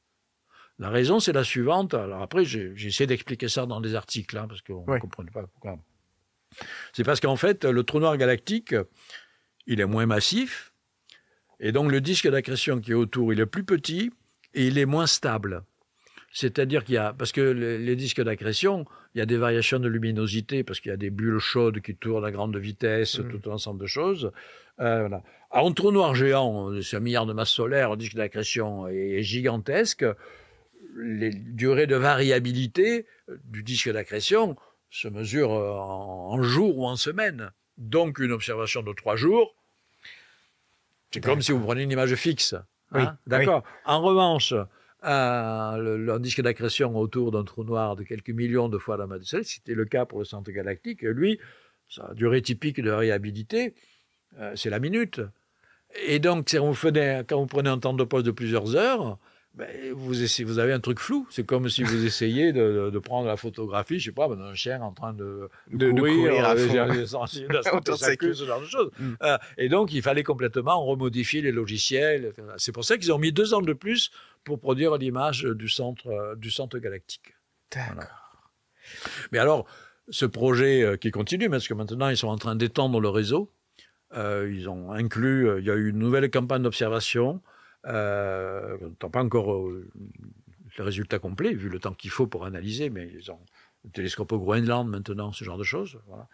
La raison, c'est la suivante. Alors après, j'ai essayé d'expliquer ça dans des articles, parce qu'on ne comprenait pas pourquoi. C'est parce qu'en fait, le trou noir galactique, il est moins massif, et donc le disque d'accrétion qui est autour, il est plus petit, et il est moins stable. C'est-à-dire parce que les disques d'accrétion, il y a des variations de luminosité, parce qu'il y a des bulles chaudes qui tournent à grande vitesse, tout un ensemble de choses. Voilà. Alors, un trou noir géant, c'est 1 milliard de masses solaires, un disque d'accrétion est gigantesque. Les durées de variabilité du disque d'accrétion se mesurent en jours ou en semaines. Donc, une observation de 3 jours, c'est comme si vous preniez une image fixe. Oui. D'accord. Oui. En revanche, un disque d'accrétion autour d'un trou noir de quelques millions de fois la masse du Soleil, c'était le cas pour le centre galactique, lui, sa durée typique de variabilité, c'est la minute. Et donc, quand vous prenez un temps de pause de plusieurs heures, vous avez un truc flou. C'est comme si vous essayiez de prendre la photographie, je sais pas, d'un chien en train de courir à fond. Ce genre de choses. Et donc, il fallait complètement remodifier les logiciels. C'est pour ça qu'ils ont mis 2 ans de plus pour produire l'image du centre galactique. D'accord. Voilà. Mais alors, ce projet qui continue, parce que maintenant, ils sont en train d'étendre le réseau. Ils ont inclus, il y a eu une nouvelle campagne d'observation. On n'a pas encore le résultat complet, vu le temps qu'il faut pour analyser, mais ils ont le télescope au Groenland maintenant, ce genre de choses. Voilà.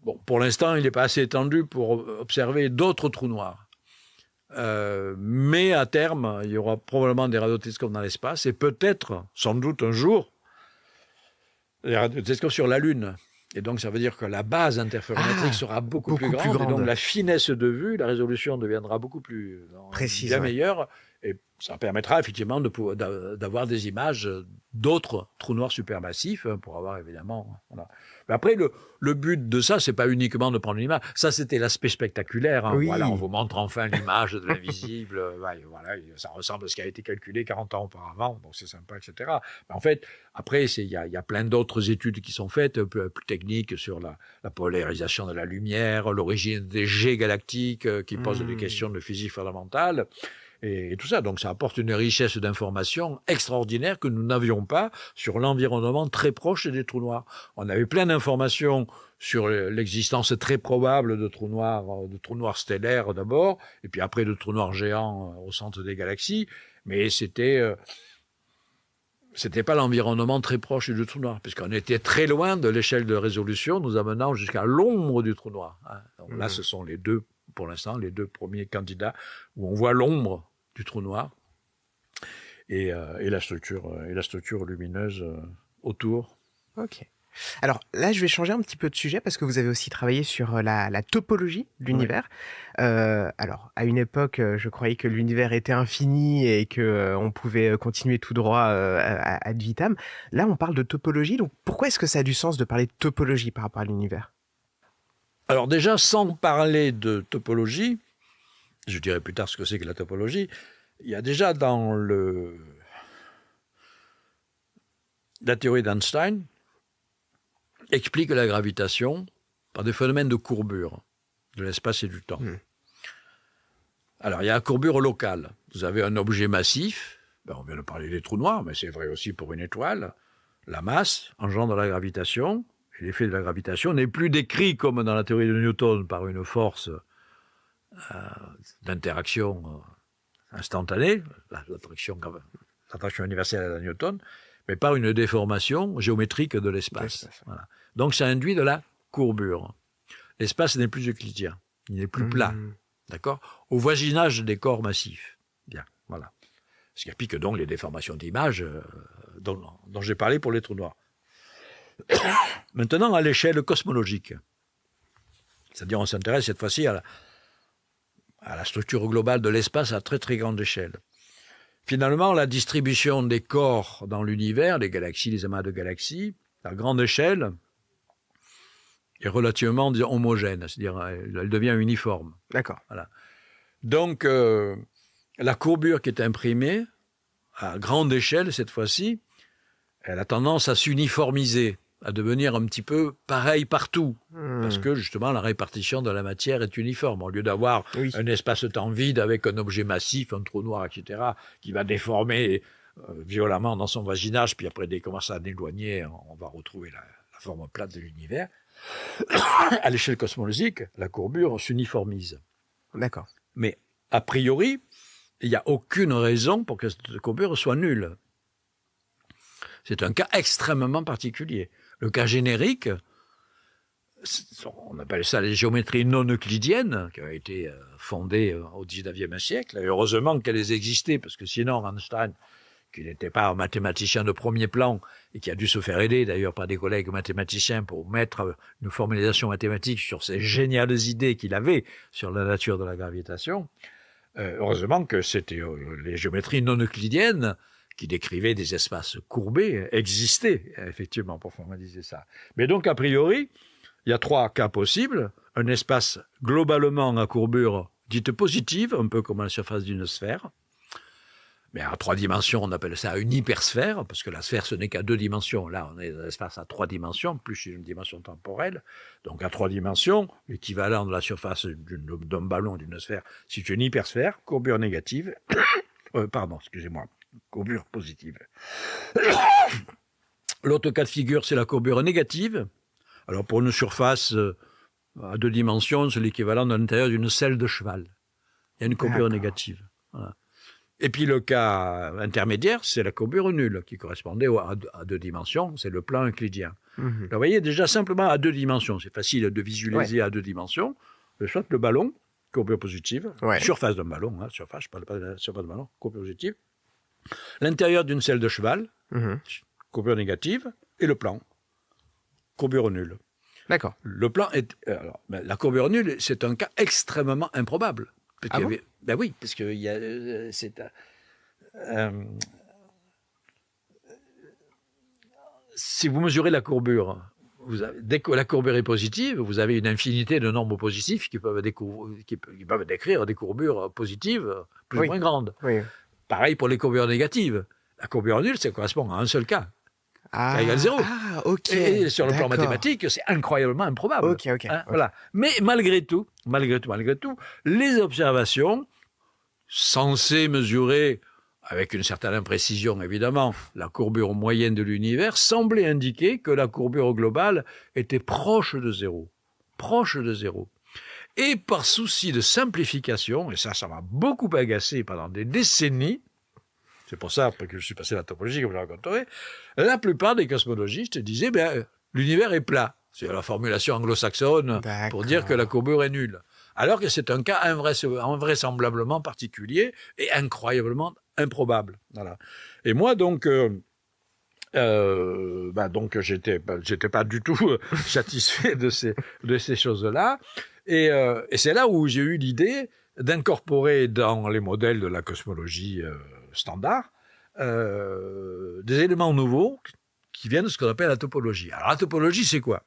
Bon, pour l'instant, il n'est pas assez étendu pour observer d'autres trous noirs. Mais à terme, il y aura probablement des radiotélescopes dans l'espace, et peut-être, sans doute un jour, des radiotélescopes sur la Lune. Et donc, ça veut dire que la base interférométrique sera beaucoup plus grande. Et donc, la finesse de vue, la résolution deviendra beaucoup plus précise, bien meilleure. Et ça permettra effectivement d'avoir des images d'autres trous noirs supermassifs pour avoir évidemment... Voilà. Mais après, le but de ça, c'est pas uniquement de prendre une image. Ça, c'était l'aspect spectaculaire. Oui. Voilà, on vous montre enfin l'image de l'invisible. Voilà, ça ressemble à ce qui a été calculé 40 ans auparavant. Donc, c'est sympa, etc. Mais en fait, après, il y a plein d'autres études qui sont faites, plus techniques, sur la polarisation de la lumière, l'origine des jets galactiques, qui posent des questions de physique fondamentale. Et tout ça, donc ça apporte une richesse d'informations extraordinaire que nous n'avions pas sur l'environnement très proche des trous noirs. On avait plein d'informations sur l'existence très probable de trous noirs stellaires d'abord, et puis après de trous noirs géants au centre des galaxies, mais c'était pas l'environnement très proche du trou noir, puisqu'on était très loin de l'échelle de résolution, nous amenant jusqu'à l'ombre du trou noir. Donc là, ce sont pour l'instant, les 2 premiers candidats où on voit l'ombre du trou noir et la structure lumineuse autour. Ok. Alors là, je vais changer un petit peu de sujet parce que vous avez aussi travaillé sur la topologie de l'univers. Alors, à une époque, je croyais que l'univers était infini et que on pouvait continuer tout droit ad vitam. Là, on parle de topologie. Donc, pourquoi est-ce que ça a du sens de parler de topologie par rapport à l'univers? Alors déjà, sans parler de topologie, je dirai plus tard ce que c'est que la topologie, il y a déjà dans la théorie d'Einstein, explique la gravitation par des phénomènes de courbure de l'espace et du temps. Alors, il y a la courbure locale. Vous avez un objet massif, on vient de parler des trous noirs, mais c'est vrai aussi pour une étoile. La masse engendre la gravitation, et l'effet de la gravitation n'est plus décrit comme dans la théorie de Newton par une force d'interaction instantanée, l'attraction universelle à Newton, mais par une déformation géométrique de l'espace. Voilà. Donc ça induit de la courbure. L'espace n'est plus euclidien, il n'est plus plat, d'accord, au voisinage des corps massifs. Bien, voilà. Ce qui applique donc les déformations d'image dont j'ai parlé pour les trous noirs. Maintenant, à l'échelle cosmologique, c'est-à-dire on s'intéresse cette fois-ci à la structure globale de l'espace à très très grande échelle. Finalement, la distribution des corps dans l'univers, les galaxies, les amas de galaxies, à grande échelle, est relativement homogène, c'est-à-dire elle devient uniforme. D'accord. Voilà. Donc, la courbure qui est imprimée, à grande échelle cette fois-ci, elle a tendance à s'uniformiser, à devenir un petit peu pareil partout, parce que justement la répartition de la matière est uniforme. Au lieu d'avoir un espace-temps vide avec un objet massif, un trou noir, etc., qui va déformer violemment dans son voisinage, puis après dès qu'il commence à l'éloigner, on va retrouver la forme plate de l'univers. À l'échelle cosmologique, la courbure s'uniformise. D'accord. Mais a priori, il n'y a aucune raison pour que cette courbure soit nulle. C'est un cas extrêmement particulier. Le cas générique, on appelle ça les géométries non euclidiennes, qui ont été fondées au XIXe siècle. Et heureusement qu'elles existaient, parce que sinon Einstein, qui n'était pas un mathématicien de premier plan, et qui a dû se faire aider d'ailleurs par des collègues mathématiciens pour mettre une formalisation mathématique sur ces géniales idées qu'il avait sur la nature de la gravitation, heureusement que c'était les géométries non euclidiennes qui décrivait des espaces courbés, existaient effectivement pour formaliser ça. Mais donc, a priori, il y a trois cas possibles. Un espace globalement à courbure dite positive, un peu comme la surface d'une sphère. Mais à 3 dimensions, on appelle ça une hypersphère, parce que la sphère, ce n'est qu'à 2 dimensions. Là, on est dans l'espace à 3 dimensions, plus une dimension temporelle. Donc, à 3 dimensions, l'équivalent de la surface d'un ballon, d'une sphère, c'est une hypersphère, courbure négative. Courbure positive. L'autre cas de figure, c'est la courbure négative. Alors, pour une surface à 2 dimensions, c'est l'équivalent de l'intérieur d'une selle de cheval. Il y a une courbure négative. Voilà. Et puis, le cas intermédiaire, c'est la courbure nulle, qui correspondait à 2 dimensions. C'est le plan euclidien. Alors, vous voyez, déjà, simplement à 2 dimensions, c'est facile de visualiser à 2 dimensions. Soit le ballon, courbure positive, surface d'un ballon, surface, je ne parle pas de la surface d'un ballon, courbure positive. L'intérieur d'une selle de cheval, courbure négative, et le plan, courbure nulle. D'accord. Le plan est... la courbure nulle, c'est un cas extrêmement improbable. Ben oui, parce que si vous mesurez la courbure, dès que la courbure est positive, vous avez une infinité de nombres positifs qui peuvent décrire des courbures positives plus ou moins grandes. Oui. Pareil pour les courbures négatives. La courbure nulle, ça correspond à un seul cas. K égale 0. Et sur le plan mathématique, c'est incroyablement improbable. Voilà. Mais malgré tout, les observations censées mesurer, avec une certaine imprécision évidemment, la courbure moyenne de l'univers, semblaient indiquer que la courbure globale était proche de 0. Proche de 0. Et par souci de simplification, et ça m'a beaucoup agacé pendant des décennies, c'est pour ça que je suis passé à la topologie, comme je le raconterai, la plupart des cosmologistes disaient l'univers est plat. C'est la formulation anglo-saxonne pour dire que la courbure est nulle. Alors que c'est un cas invraisemblablement particulier et incroyablement improbable. Voilà. Et moi, donc, Donc j'étais pas du tout satisfait de ces choses-là. Et c'est là où j'ai eu l'idée d'incorporer dans les modèles de la cosmologie standard des éléments nouveaux qui viennent de ce qu'on appelle la topologie. Alors la topologie, c'est quoi?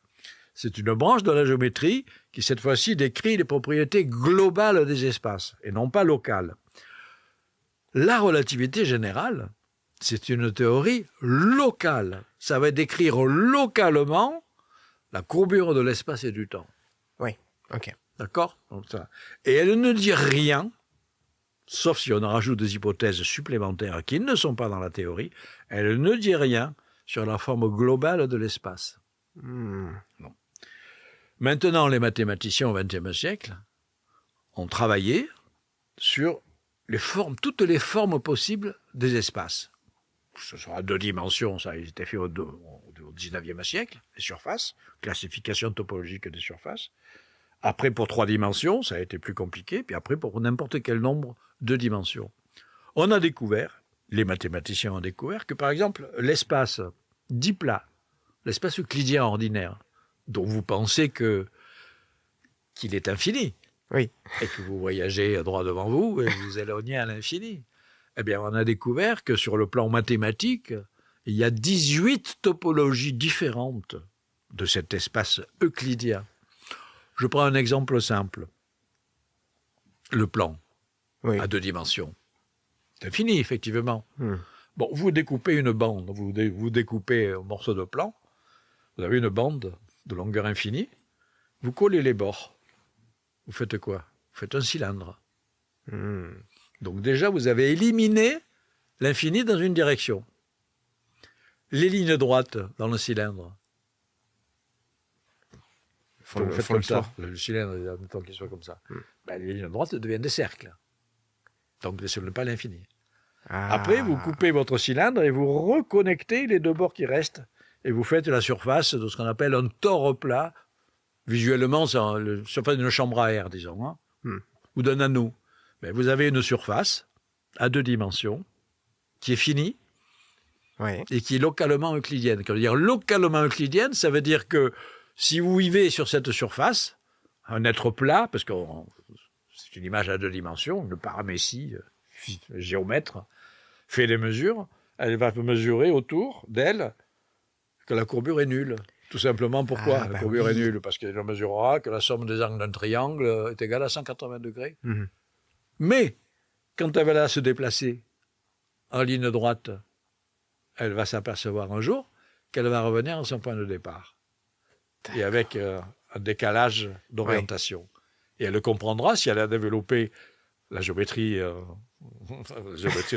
C'est une branche de la géométrie qui, cette fois-ci, décrit les propriétés globales des espaces et non pas locales. La relativité générale, c'est une théorie locale. Ça va décrire localement la courbure de l'espace et du temps. Oui, ok. D'accord? Et elle ne dit rien, sauf si on en rajoute des hypothèses supplémentaires qui ne sont pas dans la théorie, elle ne dit rien sur la forme globale de l'espace. Non. Maintenant, les mathématiciens au XXe siècle ont travaillé sur toutes les formes possibles des espaces. Ce sera 2 dimensions, ça a été fait au XIXe siècle, les surfaces, classification topologique des surfaces. Après, pour 3 dimensions, ça a été plus compliqué, puis après, pour n'importe quel nombre de dimensions. On a découvert, les mathématiciens ont découvert, que par exemple, l'espace dit plat, l'espace euclidien ordinaire, dont vous pensez qu'il est infini, oui, et que vous voyagez droit devant vous et vous éloignez à l'infini, eh bien, on a découvert que sur le plan mathématique, il y a 18 topologies différentes de cet espace euclidien. Je prends un exemple simple. Le plan, oui, à 2 dimensions. C'est infini, effectivement. Bon, vous découpez une bande, vous découpez un morceau de plan, vous avez une bande de longueur infinie, vous collez les bords. Vous faites quoi? Vous faites un cylindre. Donc déjà, vous avez éliminé l'infini dans une direction. Les lignes droites dans le cylindre. Vous faites comme ça. Le cylindre, admettons qu'il soit comme ça. Ben, les lignes droites deviennent des cercles. Donc, ce n'est pas l'infini. Après, vous coupez votre cylindre et vous reconnectez les 2 bords qui restent. Et vous faites la surface de ce qu'on appelle un tore plat. Visuellement, c'est la surface d'une chambre à air, disons, ou d'un anneau. Mais vous avez une surface à 2 dimensions qui est finie, oui, et qui est localement euclidienne. Ça veut dire localement euclidienne, ça veut dire que si vous vivez sur cette surface, un être plat, parce que c'est une image à 2 dimensions, le paramécie, géomètre, fait des mesures, elle va mesurer autour d'elle que la courbure est nulle. Tout simplement, pourquoi la courbure est nulle? Parce qu'elle mesurera que la somme des angles d'un triangle est égale à 180 degrés. Mais, quand elle va se déplacer en ligne droite, elle va s'apercevoir un jour qu'elle va revenir à son point de départ. Et avec un décalage d'orientation. Et elle le comprendra si elle a développé la géométrie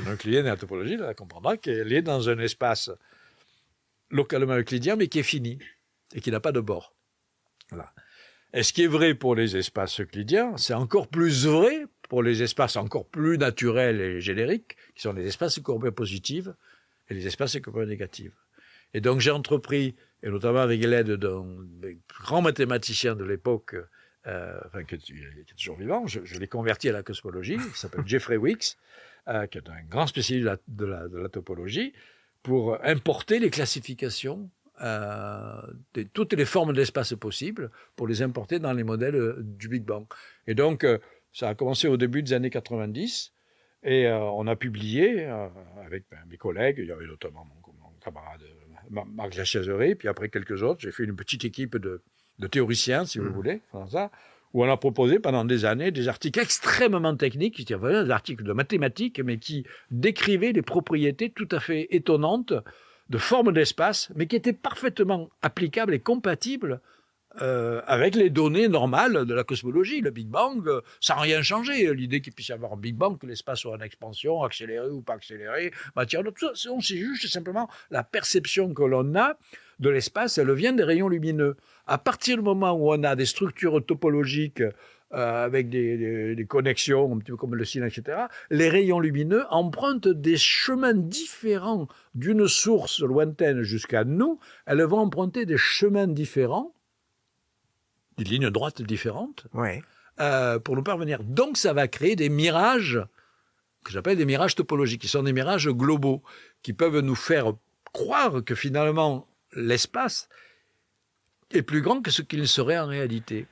euclidienne et la topologie, elle comprendra qu'elle est dans un espace localement euclidien, mais qui est fini et qui n'a pas de bord. Voilà. Et ce qui est vrai pour les espaces euclidiens, c'est encore plus vrai pour les espaces encore plus naturels et génériques, qui sont les espaces courbures positives et les espaces courbures négatives. Et donc j'ai entrepris, et notamment avec l'aide d'un grand mathématicien de l'époque, qui est toujours vivant, je l'ai converti à la cosmologie, il s'appelle Jeffrey Weeks, qui est un grand spécialiste de la topologie, pour importer les classifications de toutes les formes d'espace possibles, pour les importer dans les modèles du Big Bang. Et donc, ça a commencé au début des années 90, et on a publié, avec mes collègues, il y avait notamment mon camarade Marc Lachaiserie, puis après quelques autres, j'ai fait une petite équipe de théoriciens, si vous voulez, ça, où on a proposé pendant des années des articles extrêmement techniques, qui étaient des articles de mathématiques, mais qui décrivaient les propriétés tout à fait étonnantes de formes d'espace, mais qui étaient parfaitement applicables et compatibles avec les données normales de la cosmologie. Le Big Bang, sans rien changer. L'idée qu'il puisse y avoir un Big Bang, que l'espace soit en expansion, accéléré ou pas accéléré, matière de tout ça, c'est juste simplement la perception que l'on a de l'espace, elle vient des rayons lumineux. À partir du moment où on a des structures topologiques avec des connexions, un petit peu comme le cylindre, etc., les rayons lumineux empruntent des chemins différents d'une source lointaine jusqu'à nous. Elles vont emprunter des chemins différents, des lignes droites différentes, pour nous parvenir. Donc, ça va créer des mirages, que j'appelle des mirages topologiques, qui sont des mirages globaux, qui peuvent nous faire croire que finalement l'espace est plus grand que ce qu'il serait en réalité.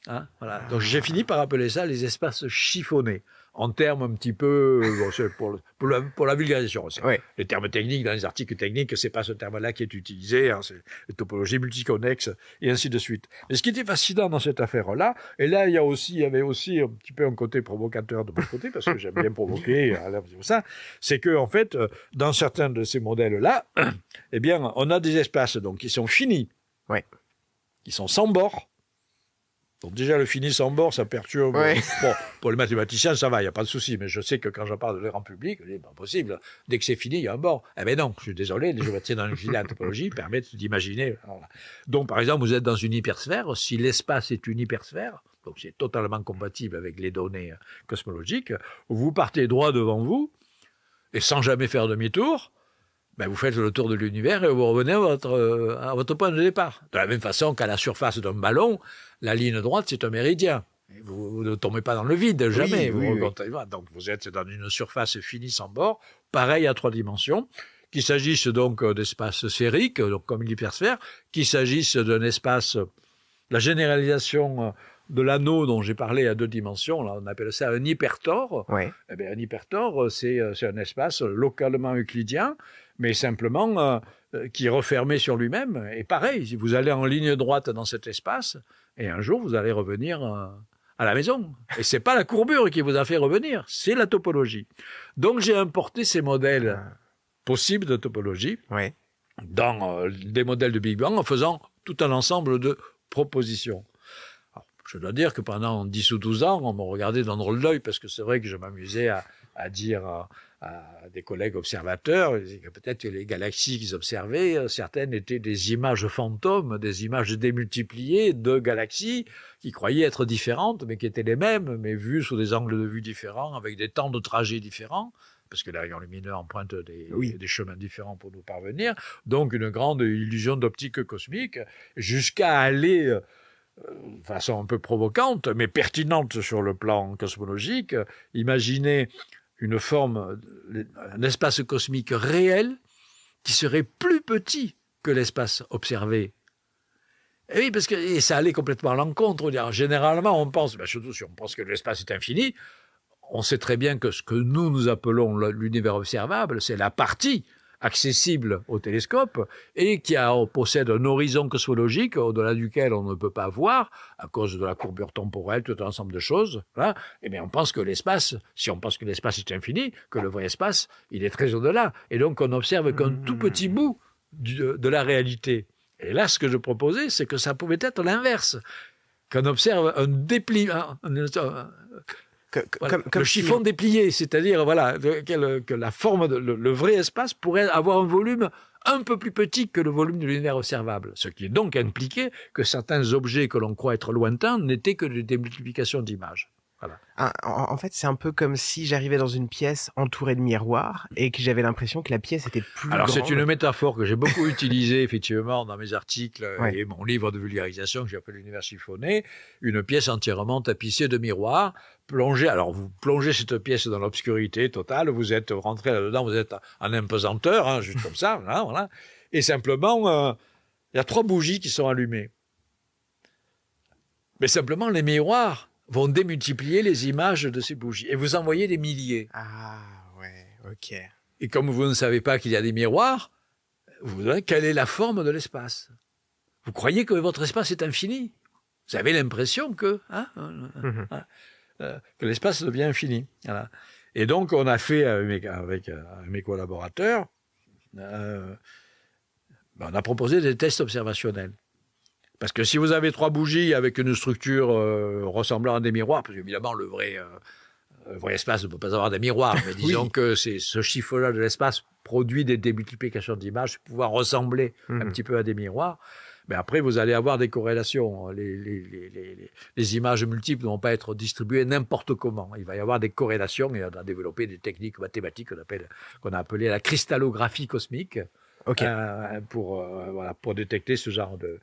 Hein, voilà. Donc j'ai fini par appeler ça les espaces chiffonnés, en termes un petit peu, bon, c'est pour la vulgarisation. Ouais. Les termes techniques, dans les articles techniques, c'est pas ce terme-là qui est utilisé, hein, c'est les topologies multiconnexes, et ainsi de suite. Mais ce qui était fascinant dans cette affaire-là, et là il y avait aussi un petit peu un côté provocateur de mon côté, parce que j'aime bien provoquer, ça, c'est que en fait, dans certains de ces modèles-là, eh bien, on a des espaces donc qui sont finis, ouais. qui sont sans bord. Donc déjà, le fini sans bord, ça perturbe. Ouais. Bon, pour les mathématiciens, ça va, il n'y a pas de souci. Mais je sais que quand je parle de l'air en public, c'est pas possible. Dès que c'est fini, il y a un bord. Eh bien non, je suis désolé, les géométries dans une filière de topologie permettent d'imaginer. Voilà. Donc, par exemple, vous êtes dans une hypersphère. Si l'espace est une hypersphère, donc c'est totalement compatible avec les données cosmologiques, vous partez droit devant vous, et sans jamais faire demi-tour, ben vous faites le tour de l'univers et vous revenez à votre point de départ. De la même façon qu'à la surface d'un ballon, la ligne droite, c'est un méridien. Vous ne tombez pas dans le vide, jamais. Oui. Donc vous êtes dans une surface finie sans bord, pareil à 3 dimensions, qu'il s'agisse donc d'espace sphérique, donc comme l'hypersphère, qu'il s'agisse d'un espace, la généralisation de l'anneau dont j'ai parlé à 2 dimensions, là, on appelle ça un hypertore. Ouais. Eh bien, un hypertore, c'est un espace localement euclidien, mais simplement qui est refermé sur lui-même. Et pareil, si vous allez en ligne droite dans cet espace, et un jour, vous allez revenir à la maison. Et ce n'est pas la courbure qui vous a fait revenir, c'est la topologie. Donc, j'ai importé ces modèles possibles de topologie dans des modèles de Big Bang en faisant tout un ensemble de propositions. Alors, je dois dire que pendant 10 ou 12 ans, on me regardait d'un drôle d'œil parce que c'est vrai que je m'amusais à dire à des collègues observateurs que peut-être que les galaxies qu'ils observaient, certaines étaient des images fantômes, des images démultipliées de galaxies qui croyaient être différentes, mais qui étaient les mêmes, mais vues sous des angles de vue différents, avec des temps de trajet différents, parce que les rayons lumineux empruntent des chemins différents pour nous parvenir. Donc une grande illusion d'optique cosmique, jusqu'à aller de façon un peu provocante, mais pertinente sur le plan cosmologique, imaginer une forme, un espace cosmique réel qui serait plus petit que l'espace observé. Et oui, parce que ça allait complètement à l'encontre. Généralement, on pense, surtout si on pense que l'espace est infini, on sait très bien que ce que nous appelons l'univers observable, c'est la partie accessible au télescope et qui possède un horizon cosmologique au-delà duquel on ne peut pas voir à cause de la courbure temporelle, tout un ensemble de choses. Hein, et bien on pense que l'espace, si on pense que l'espace est infini, que le vrai espace, il est très au-delà. Et donc on n'observe qu'un tout petit bout de la réalité. Et là, ce que je proposais, c'est que ça pouvait être l'inverse. Qu'on observe un dépliement... Voilà, comme le chiffon déplié, c'est-à-dire voilà, que la forme, le vrai espace pourrait avoir un volume un peu plus petit que le volume de l'univers observable. Ce qui est donc impliqué que certains objets que l'on croit être lointains n'étaient que des démultiplications d'images. Voilà. En fait, c'est un peu comme si j'arrivais dans une pièce entourée de miroirs et que j'avais l'impression que la pièce était plus grande. Alors, c'est une métaphore que j'ai beaucoup utilisée, effectivement, dans mes articles et mon livre de vulgarisation que j'appelle l'univers chiffonné. Une pièce entièrement tapissée de miroirs. Alors, vous plongez cette pièce dans l'obscurité totale, vous êtes rentré là-dedans, vous êtes en impesanteur, hein, juste comme ça, voilà. Et simplement, il y a 3 bougies qui sont allumées. Mais simplement, les miroirs vont démultiplier les images de ces bougies. Et vous en voyez des milliers. Ah, ouais, ok. Et comme vous ne savez pas qu'il y a des miroirs, quelle est la forme de l'espace? Vous croyez que votre espace est infini? Vous avez l'impression que l'espace devient infini. Voilà. Et donc, on a fait avec mes collaborateurs, on a proposé des tests observationnels. Parce que si vous avez 3 bougies avec une structure ressemblant à des miroirs, parce qu'évidemment, le vrai espace ne peut pas avoir des miroirs, mais disons que ce chiffonnage de l'espace produit des démultiplications d'images, pouvoir ressembler un petit peu à des miroirs. Mais après, vous allez avoir des corrélations. Les images multiples ne vont pas être distribuées n'importe comment. Il va y avoir des corrélations, et on a développé des techniques mathématiques qu'on a appelées la cristallographie cosmique. Okay. Pour détecter ce genre de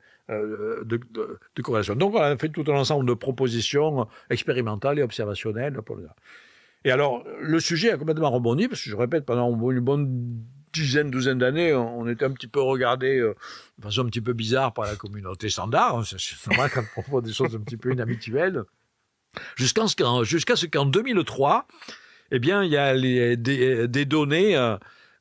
corrélation. Donc, on a fait tout un ensemble de propositions expérimentales et observationnelles. Et alors, le sujet a complètement rebondi, parce que je répète, pendant une bonne douzaine d'années, on était un petit peu regardé de façon un petit peu bizarre par la communauté standard. C'est normal quand on propose des choses un petit peu inhabituelles. Jusqu'à ce qu'en 2003, eh bien, il y a des données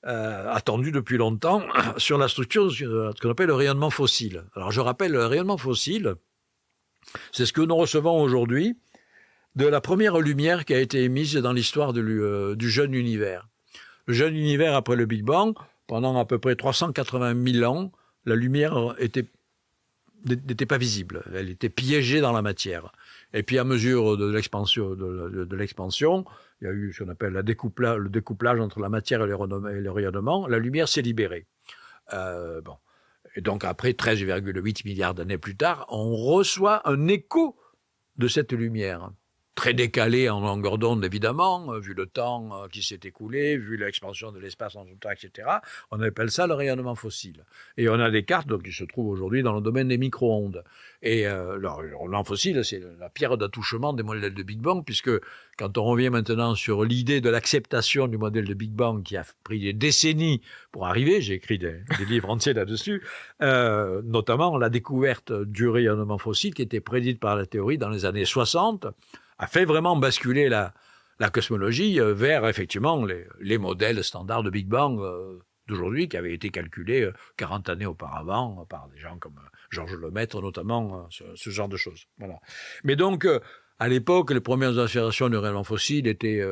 attendues depuis longtemps sur la structure de ce qu'on appelle le rayonnement fossile. Alors, je rappelle, le rayonnement fossile, c'est ce que nous recevons aujourd'hui de la première lumière qui a été émise dans l'histoire du jeune univers. Le jeune univers, après le Big Bang, pendant à peu près 380 000 ans, la lumière n'était pas visible. Elle était piégée dans la matière. Et puis, à mesure de l'expansion, il y a eu ce qu'on appelle le découplage entre la matière et le rayonnement. La lumière s'est libérée. Bon. Et donc, après 13,8 milliards d'années plus tard, on reçoit un écho de cette lumière. Très décalé en longueur d'onde, évidemment, vu le temps qui s'est écoulé, vu l'expansion de l'espace en tout temps, etc. On appelle ça le rayonnement fossile. Et on a des cartes donc, qui se trouvent aujourd'hui dans le domaine des micro-ondes. Et le rayonnement fossile, c'est la pierre d'attouchement des modèles de Big Bang, puisque quand on revient maintenant sur l'idée de l'acceptation du modèle de Big Bang, qui a pris des décennies pour arriver, j'ai écrit des livres entiers là-dessus, notamment la découverte du rayonnement fossile, qui était prédite par la théorie dans les années 60, a fait vraiment basculer la cosmologie vers, effectivement, les modèles standards de Big Bang d'aujourd'hui, qui avaient été calculés 40 années auparavant par des gens comme Georges Lemaître, notamment, ce genre de choses. Voilà. Mais donc, à l'époque, les premières observations du rayonnement fossile étaient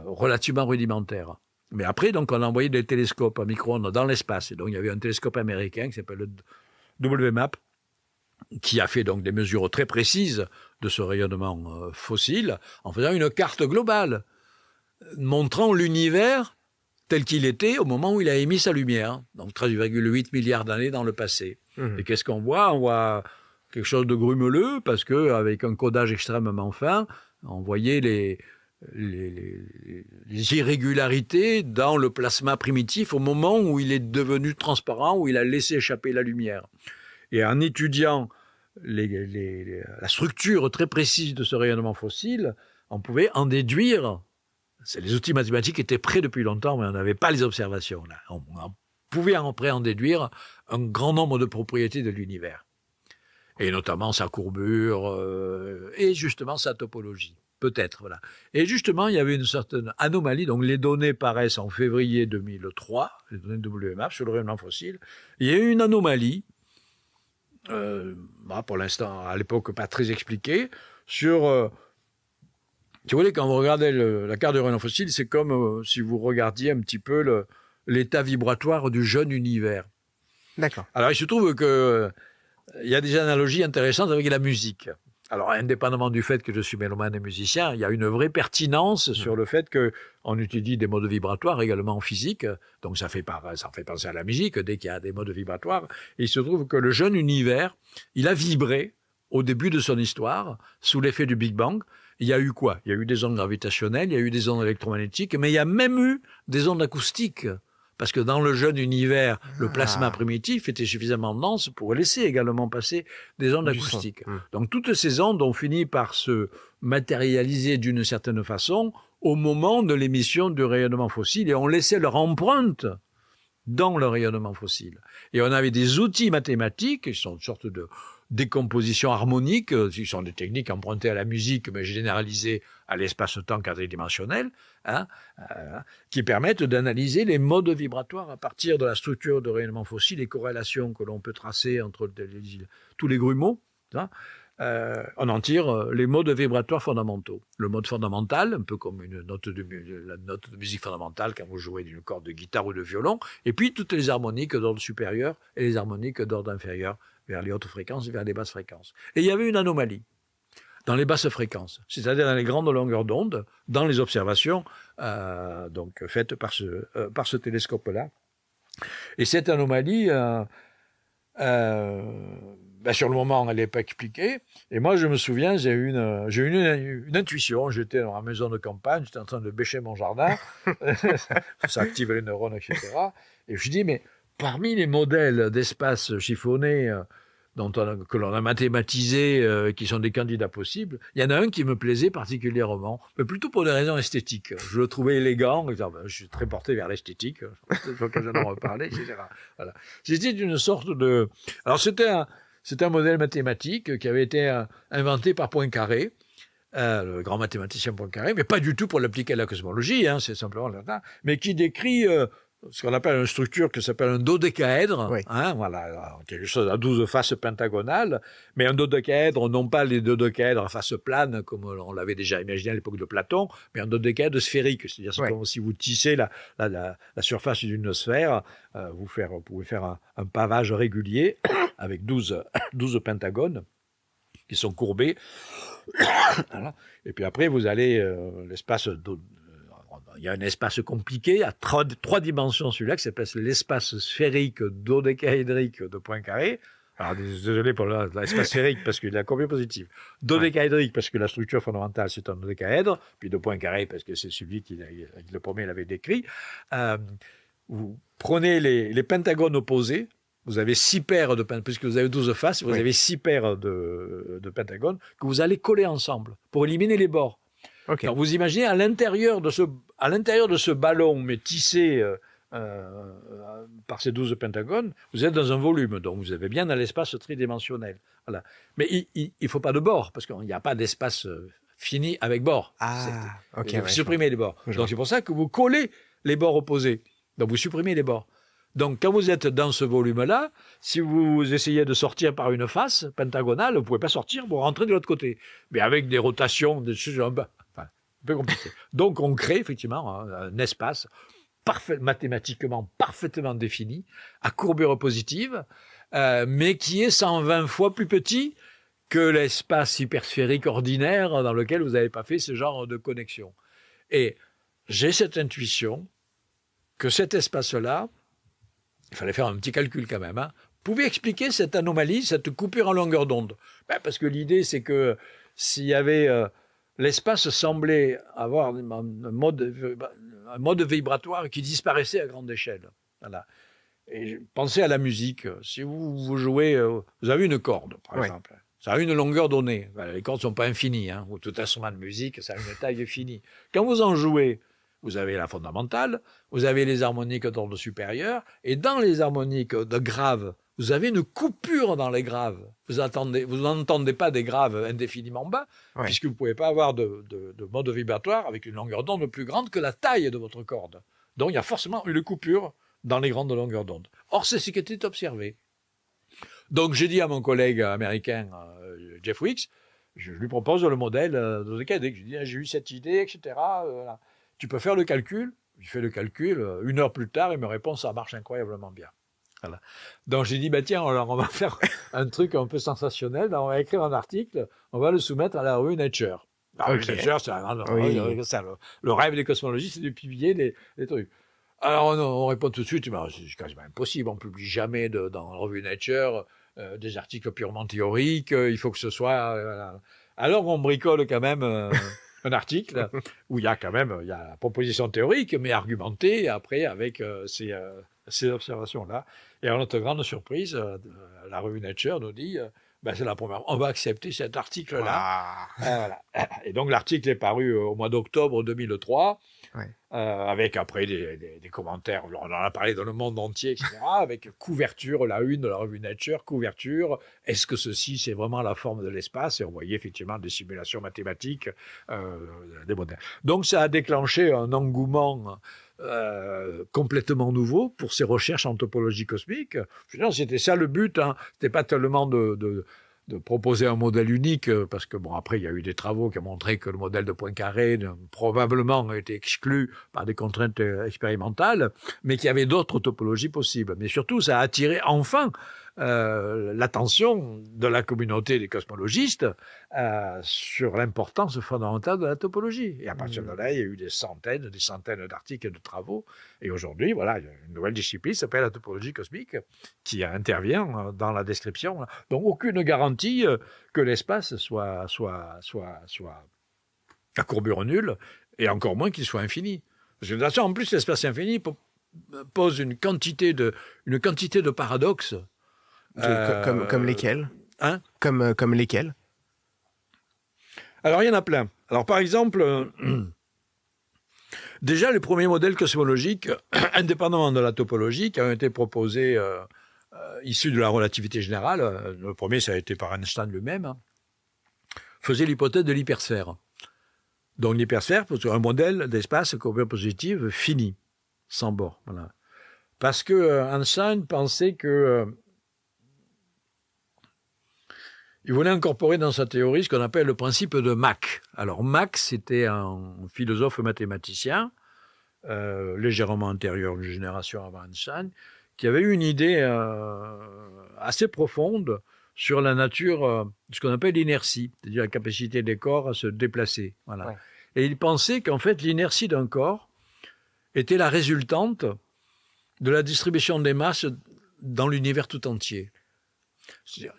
relativement rudimentaires. Mais après, donc, on a envoyé des télescopes à micro-ondes dans l'espace. Et donc, il y avait un télescope américain qui s'appelle le WMAP, qui a fait donc des mesures très précises de ce rayonnement fossile, en faisant une carte globale, montrant l'univers tel qu'il était au moment où il a émis sa lumière, donc 13,8 milliards d'années dans le passé. Et qu'est-ce qu'on voit? On voit quelque chose de grumeleux, parce qu'avec un codage extrêmement fin, on voyait les irrégularités dans le plasma primitif au moment où il est devenu transparent, où il a laissé échapper la lumière. Et en étudiant la structure très précise de ce rayonnement fossile, on pouvait en déduire. Les outils mathématiques étaient prêts depuis longtemps, mais on n'avait pas les observations. Là. On pouvait après en déduire un grand nombre de propriétés de l'univers. Et notamment sa courbure et justement sa topologie. Peut-être, voilà. Et justement, il y avait une certaine anomalie. Donc, les données paraissent en février 2003, les données de WMAP sur le rayonnement fossile. Il y a eu une anomalie, pour l'instant, à l'époque, pas très expliquée, sur... si vous voulez, quand vous regardez la carte du rayonnement fossile, c'est comme si vous regardiez un petit peu l'état vibratoire du jeune univers. D'accord. Alors, il se trouve qu'il y a des analogies intéressantes avec la musique. Alors, indépendamment du fait que je suis mélomane et musicien, il y a une vraie pertinence sur le fait qu'on utilise des modes vibratoires également en physique. Donc, ça fait penser à la musique dès qu'il y a des modes vibratoires. Et il se trouve que le jeune univers, il a vibré au début de son histoire sous l'effet du Big Bang. Il y a eu quoi? Il y a eu des ondes gravitationnelles, il y a eu des ondes électromagnétiques, mais il y a même eu des ondes acoustiques. Parce que dans le jeune univers, le plasma primitif était suffisamment dense pour laisser également passer des ondes acoustiques. Donc toutes ces ondes ont fini par se matérialiser d'une certaine façon au moment de l'émission du rayonnement fossile et ont laissé leur empreinte dans le rayonnement fossile. Et on avait des outils mathématiques, qui sont une sorte de décomposition harmonique, qui sont des techniques empruntées à la musique, mais généralisées à l'espace-temps quadridimensionnel, qui permettent d'analyser les modes vibratoires à partir de la structure de rayonnement fossile, les corrélations que l'on peut tracer entre tous les grumeaux. On en tire les modes vibratoires fondamentaux. Le mode fondamental, un peu comme la note de musique fondamentale quand vous jouez d'une corde de guitare ou de violon, et puis toutes les harmoniques d'ordre supérieur et les harmoniques d'ordre inférieur vers les hautes fréquences et vers les basses fréquences. Et il y avait une anomalie dans les basses fréquences, c'est-à-dire dans les grandes longueurs d'onde, dans les observations donc faites par ce télescope-là. Et cette anomalie, sur le moment, elle n'est pas expliquée. Et moi, je me souviens, j'ai eu une intuition. J'étais dans ma maison de campagne, j'étais en train de bêcher mon jardin, ça active les neurones, etc. Et je me suis dit, mais parmi les modèles d'espace chiffonnés que l'on a mathématisés, qui sont des candidats possibles, il y en a un qui me plaisait particulièrement, mais plutôt pour des raisons esthétiques. Je le trouvais élégant, je suis très porté vers l'esthétique, je l'occasion d'en reparler, etc. Voilà. C'était une sorte de... Alors c'était un modèle mathématique qui avait été inventé par Poincaré, le grand mathématicien Poincaré, mais pas du tout pour l'appliquer à la cosmologie, hein, c'est simplement là, mais qui décrit ce qu'on appelle une structure qui s'appelle un dodécaèdre, Oui. hein, voilà, quelque chose à 12 faces pentagonales, mais un dodécaèdre, non pas les dodécaèdres à face plane, comme on l'avait déjà imaginé à l'époque de Platon, mais un dodécaèdre sphérique, c'est-à-dire c'est comme si vous tissez la surface d'une sphère, vous pouvez faire un pavage régulier avec 12 pentagones qui sont courbés. Voilà. Et puis après, vous allez l'espace... Il y a un espace compliqué, à trois dimensions celui-là, qui s'appelle l'espace sphérique dodécaédrique de Poincaré. Alors, désolé pour l'espace sphérique, parce qu'il a combien positif. Dodécaédrique, parce que la structure fondamentale, c'est un dodécaèdre. Puis de Poincaré, parce que c'est celui qui le premier l'avait décrit. Vous prenez les pentagones opposés. Vous avez 6 paires de pentagones, puisque vous avez 12 faces, vous avez 6 paires de pentagones que vous allez coller ensemble pour éliminer les bords. Okay. Alors vous imaginez à l'intérieur de ce ballon, mais tissé par ces 12 pentagones, vous êtes dans un volume, donc vous avez bien dans l'espace tridimensionnel. Voilà. Mais il ne faut pas de bord, parce qu'il n'y a pas d'espace fini avec bord. Vous supprimez les bords. Donc c'est pour ça que vous collez les bords opposés. Donc vous supprimez les bords. Donc, quand vous êtes dans ce volume-là, si vous essayez de sortir par une face pentagonale, vous ne pouvez pas sortir, vous rentrez de l'autre côté. Mais avec des rotations, des choses un peu compliquées. Donc, on crée effectivement un espace mathématiquement parfaitement défini, à courbure positive, mais qui est 120 fois plus petit que l'espace hypersphérique ordinaire dans lequel vous n'avez pas fait ce genre de connexion. Et j'ai cette intuition que cet espace-là, il fallait faire un petit calcul quand même, pouvait expliquer cette anomalie, cette coupure en longueur d'onde. Parce que l'idée, c'est que s'il y avait... l'espace semblait avoir un mode vibratoire qui disparaissait à grande échelle. Voilà. Et pensez à la musique. Si vous jouez... vous avez une corde, par exemple. Ça a une longueur donnée. Les cordes ne sont pas infinies. Ou tout instrument de musique, ça a une taille finie. Quand vous en jouez... Vous avez la fondamentale, vous avez les harmoniques d'ordre supérieur, et dans les harmoniques de graves, vous avez une coupure dans les graves. Vous n'entendez pas des graves indéfiniment bas, puisque vous ne pouvez pas avoir de mode vibratoire avec une longueur d'onde plus grande que la taille de votre corde. Donc il y a forcément une coupure dans les grandes longueurs d'onde. Or, c'est ce qui était observé. Donc j'ai dit à mon collègue américain, Jeff Weeks, je lui propose le modèle de Cadec. Je lui dis, j'ai eu cette idée, etc. Voilà. Tu peux faire le calcul. Je fais le calcul. 1 heure plus tard, il me répond, ça marche incroyablement bien. Voilà. Donc j'ai dit, tiens, on va faire un truc un peu sensationnel. On va écrire un article, on va le soumettre à la revue Nature. La revue Nature, c'est le rêve des cosmologistes, c'est de publier les trucs. Alors on répond tout de suite, c'est quasiment impossible, on ne publie jamais dans la revue Nature des articles purement théoriques, il faut que ce soit... voilà. Alors on bricole quand même... un article où il y a la proposition théorique, mais argumentée après avec ces observations-là. Et à notre grande surprise, la revue Nature nous dit c'est la première. On va accepter cet article-là. Voilà. Et donc l'article est paru au mois d'octobre 2003. Avec après des commentaires, on en a parlé dans le monde entier, etc., avec couverture, la une de la revue Nature, couverture, est-ce que ceci c'est vraiment la forme de l'espace? Et on voyait effectivement des simulations mathématiques, des modèles. Donc ça a déclenché un engouement complètement nouveau pour ces recherches en topologie cosmique. Finalement, c'était ça le but, c'était pas tellement de proposer un modèle unique, parce que après il y a eu des travaux qui ont montré que le modèle de Poincaré probablement a été exclu par des contraintes expérimentales, mais qu'il y avait d'autres topologies possibles. Mais surtout, ça a attiré enfin l'attention de la communauté des cosmologistes sur l'importance fondamentale de la topologie. Et à partir de là, il y a eu des centaines d'articles et de travaux. Et aujourd'hui, voilà, il y a une nouvelle discipline qui s'appelle la topologie cosmique qui intervient dans la description. Donc, aucune garantie que l'espace soit à courbure nulle, et encore moins qu'il soit infini. Parce que de toute façon, en plus, l'espace infini pose une quantité de paradoxes Comme lesquels Hein? Comme lesquels? Alors, il y en a plein. Alors, par exemple, déjà, les premiers modèles cosmologiques, indépendamment de la topologie, qui ont été proposés issus de la relativité générale, le premier, ça a été par Einstein lui-même, hein, faisait l'hypothèse de l'hypersphère. Donc, l'hypersphère, c'est un modèle d'espace à courbure positive fini, sans bord. Voilà. Parce que Einstein pensait que il voulait incorporer dans sa théorie ce qu'on appelle le principe de Mach. Alors Mach, c'était un philosophe mathématicien, légèrement antérieur, une génération avant Einstein, qui avait eu une idée assez profonde sur la nature de ce qu'on appelle l'inertie, c'est-à-dire la capacité des corps à se déplacer. Voilà. Ouais. Et il pensait qu'en fait l'inertie d'un corps était la résultante de la distribution des masses dans l'univers tout entier. C'est-à-dire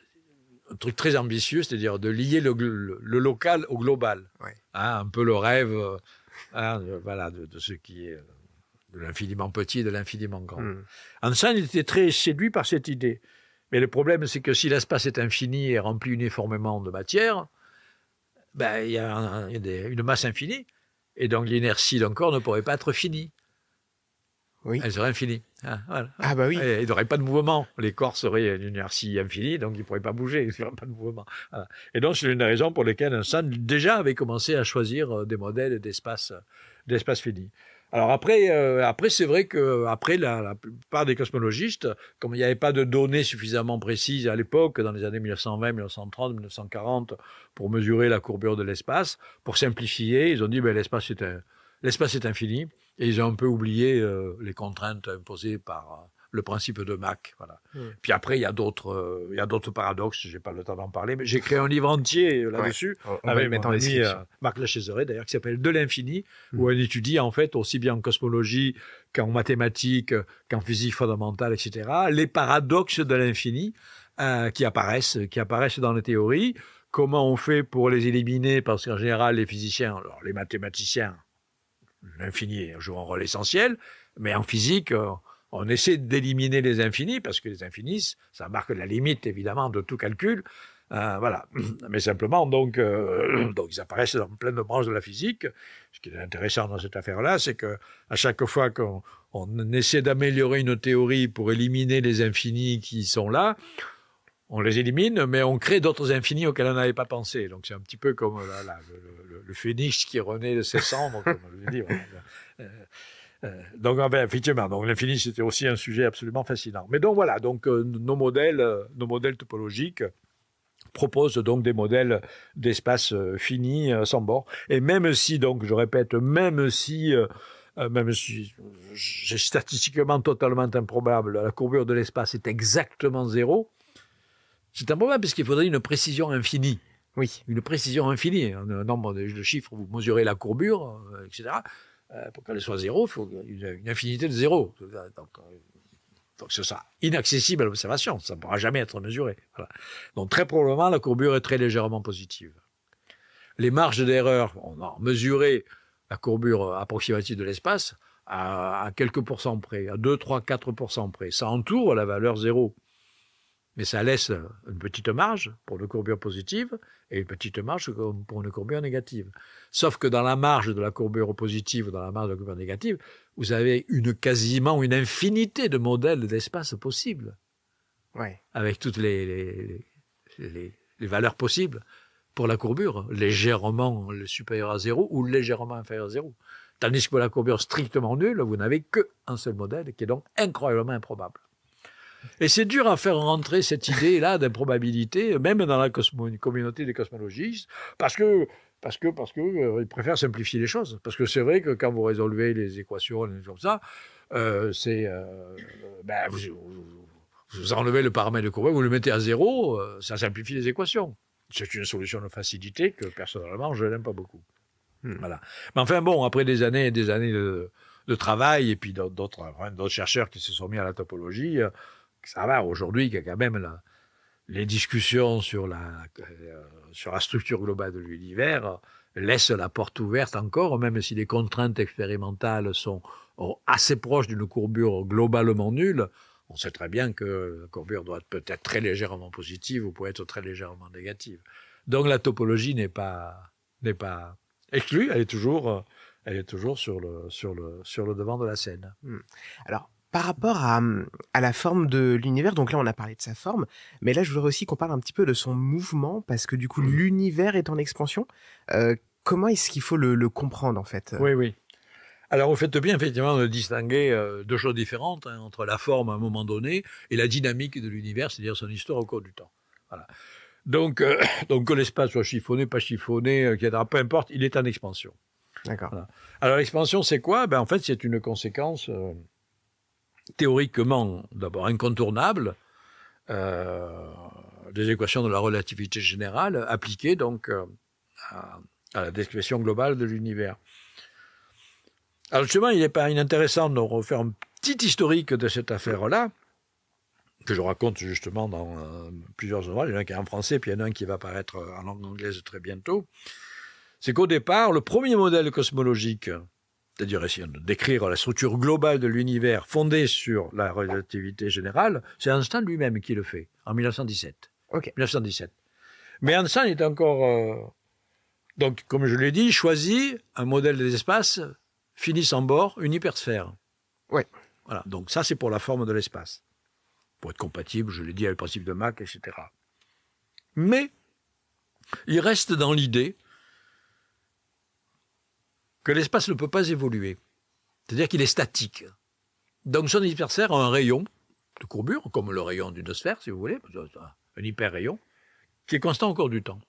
un truc très ambitieux, c'est-à-dire de lier le local au global. Ouais. Hein, un peu le rêve voilà, de ce qui est de l'infiniment petit et de l'infiniment grand. Einstein était très séduit par cette idée. Mais le problème, c'est que si l'espace est infini et rempli uniformément de matière, ben, il y a une masse infinie. Et donc l'inertie d'un corps ne pourrait pas être finie. Oui. Elle serait infinie. Ah, voilà. Ah bah oui. Et il n'aurait pas de mouvement. Les corps seraient une inertie infinie, donc ils ne pourraient pas bouger, il n'y aurait pas de mouvement. Voilà. Et donc c'est l'une des raisons pour lesquelles Einstein déjà avait commencé à choisir des modèles d'espace fini. Alors après c'est vrai qu'après la plupart des cosmologistes, comme il n'y avait pas de données suffisamment précises à l'époque, dans les années 1920, 1930, 1940, pour mesurer la courbure de l'espace, pour simplifier, ils ont dit ben, l'espace est infini. Et ils ont un peu oublié les contraintes imposées par le principe de Mach. Voilà. Puis après, il y a d'autres paradoxes, je n'ai pas le temps d'en parler, mais j'ai créé un livre entier là-dessus, avec mon ami Marc Lachaiseray, d'ailleurs, qui s'appelle De l'infini, où on étudie, en fait, aussi bien en cosmologie qu'en mathématiques, qu'en physique fondamentale, etc., les paradoxes de l'infini qui apparaissent dans les théories, comment on fait pour les éliminer, parce qu'en général, les physiciens, alors les mathématiciens, l'infini joue un rôle essentiel, mais en physique, on essaie d'éliminer les infinis, parce que les infinis, ça marque la limite, évidemment, de tout calcul. Voilà. Mais simplement, donc ils apparaissent dans plein de branches de la physique. Ce qui est intéressant dans cette affaire-là, c'est qu'à chaque fois qu'on essaie d'améliorer une théorie pour éliminer les infinis qui sont là, on les élimine, mais on crée d'autres infinis auxquels on n'avait pas pensé. Donc c'est un petit peu comme le phénix qui renaît de ses cendres, comme je l'ai dit. Donc effectivement, donc l'infini c'était aussi un sujet absolument fascinant. Mais donc voilà, donc nos modèles topologiques proposent donc des modèles d'espace fini sans bord. Et même si, donc je répète, même si c'est statistiquement totalement improbable, la courbure de l'espace est exactement zéro. C'est improbable parce qu'il faudrait une précision infinie. Oui. Une précision infinie. Un nombre de chiffres, vous mesurez la courbure, etc. Pour qu'elle soit zéro, il faut une infinité de zéro. Donc ce sera inaccessible à l'observation. Ça ne pourra jamais être mesuré. Voilà. Donc très probablement, la courbure est très légèrement positive. Les marges d'erreur, on a mesuré la courbure approximative de l'espace à quelques pourcents près, à 2, 3, 4% près. Ça entoure la valeur zéro. Mais ça laisse une petite marge pour une courbure positive et une petite marge pour une courbure négative. Sauf que dans la marge de la courbure positive, dans la marge de la courbure négative, vous avez quasiment une infinité de modèles d'espace possibles. Ouais. Avec toutes les valeurs possibles pour la courbure, légèrement supérieure à zéro ou légèrement inférieure à zéro. Tandis que pour la courbure strictement nulle, vous n'avez qu'un seul modèle qui est donc incroyablement improbable. Et c'est dur à faire rentrer cette idée-là d'improbabilité, même dans la communauté des cosmologistes, parce que ils préfèrent simplifier les choses. Parce que c'est vrai que quand vous résolvez les équations, les choses comme ça, vous enlevez le paramètre de courbure, vous le mettez à zéro, ça simplifie les équations. C'est une solution de facilité que personnellement je n'aime pas beaucoup. Voilà. Mais enfin bon, après des années et des années de travail et puis d'autres chercheurs qui se sont mis à la topologie, ça va aujourd'hui qu'il y a quand même les discussions sur la structure globale de l'univers laissent la porte ouverte encore, même si les contraintes expérimentales sont assez proches d'une courbure globalement nulle. On sait très bien que la courbure doit peut-être très légèrement positive ou peut être très légèrement négative. Donc la topologie n'est pas exclue, elle est toujours sur le devant de la scène. Alors, par rapport à la forme de l'univers, donc là on a parlé de sa forme, mais là je voudrais aussi qu'on parle un petit peu de son mouvement, parce que du coup l'univers est en expansion. Comment est-ce qu'il faut le comprendre en fait? Oui. Alors vous faites bien effectivement de distinguer deux choses différentes entre la forme à un moment donné et la dynamique de l'univers, c'est-à-dire son histoire au cours du temps. Voilà. Donc que l'espace soit chiffonné, pas chiffonné, peu importe, il est en expansion. D'accord. Voilà. Alors l'expansion, c'est quoi? En fait, c'est une conséquence théoriquement d'abord incontournable des équations de la relativité générale appliquées donc à la description globale de l'univers. Alors justement, il n'est pas inintéressant de refaire un petit historique de cette affaire-là, que je raconte justement dans plusieurs ouvrages. Il y en a un qui est en français, puis il y en a un qui va apparaître en langue anglaise très bientôt. C'est qu'au départ, le premier modèle cosmologique, c'est-à-dire essayer de décrire la structure globale de l'univers fondée sur la relativité générale, c'est Einstein lui-même qui le fait, en 1917. Ok. 1917. Mais Einstein est encore... donc, comme je l'ai dit, choisit un modèle des espaces fini sans bord, une hypersphère. Ouais. Voilà. Donc ça, c'est pour la forme de l'espace. Pour être compatible, je l'ai dit, avec le principe de Mach, etc. Mais il reste dans l'idée que l'espace ne peut pas évoluer. C'est-à-dire qu'il est statique. Donc son hypersphère a un rayon de courbure, comme le rayon d'une sphère, si vous voulez, un hyper-rayon, qui est constant au cours du temps.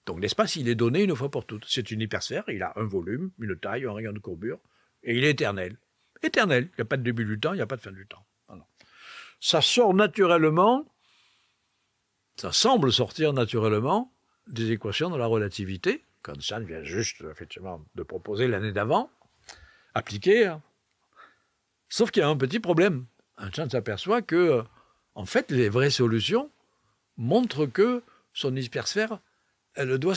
Donc l'espace, il est donné une fois pour toutes. C'est une hypersphère, il a un volume, une taille, un rayon de courbure, et il est éternel. Éternel, il n'y a pas de début du temps, il n'y a pas de fin du temps. Voilà. Ça sort naturellement, ça semble sortir naturellement des équations de la relativité, qu'Einstein vient juste effectivement de proposer l'année d'avant, appliquées. Sauf qu'il y a un petit problème. Einstein s'aperçoit que, en fait, les vraies solutions montrent que son hypersphère, elle doit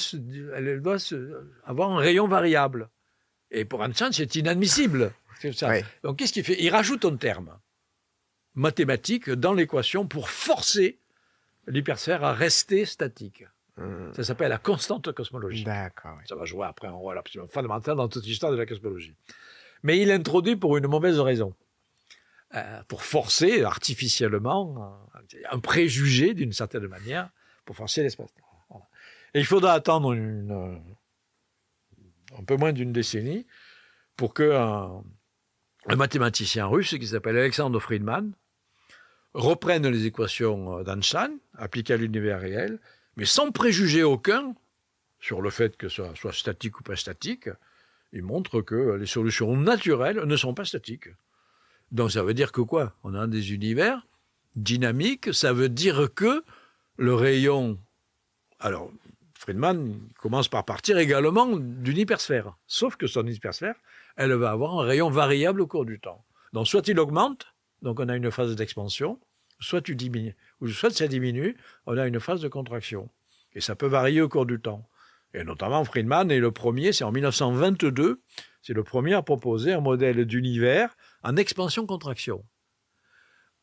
avoir un rayon variable. Et pour Einstein, c'est inadmissible. C'est ça. Ouais. Donc, qu'est-ce qu'il fait? Il rajoute un terme mathématique dans l'équation pour forcer l'hypersphère à rester statique. Ça s'appelle la constante cosmologique. D'accord. Ouais. Ça va jouer après un rôle absolument fondamental dans toute l'histoire de la cosmologie. Mais il l'introduit pour une mauvaise raison. Pour forcer artificiellement un préjugé, d'une certaine manière, pour forcer l'espace. Voilà. Et il faudra attendre un peu moins d'une décennie pour qu'un mathématicien russe qui s'appelle Alexander Friedman reprenne les équations d'Einstein appliquées à l'univers réel, mais sans préjugé aucun sur le fait que ça soit statique ou pas statique. Il montre que les solutions naturelles ne sont pas statiques. Donc ça veut dire que quoi? On a des univers dynamiques, ça veut dire que le rayon... Alors, Friedman commence par partir également d'une hypersphère, sauf que son hypersphère, elle va avoir un rayon variable au cours du temps. Donc soit il augmente, donc on a une phase d'expansion, soit tu diminues, ou soit ça diminue, on a une phase de contraction. Et ça peut varier au cours du temps. Et notamment Friedman est le premier, c'est en 1922, c'est le premier à proposer un modèle d'univers en expansion-contraction.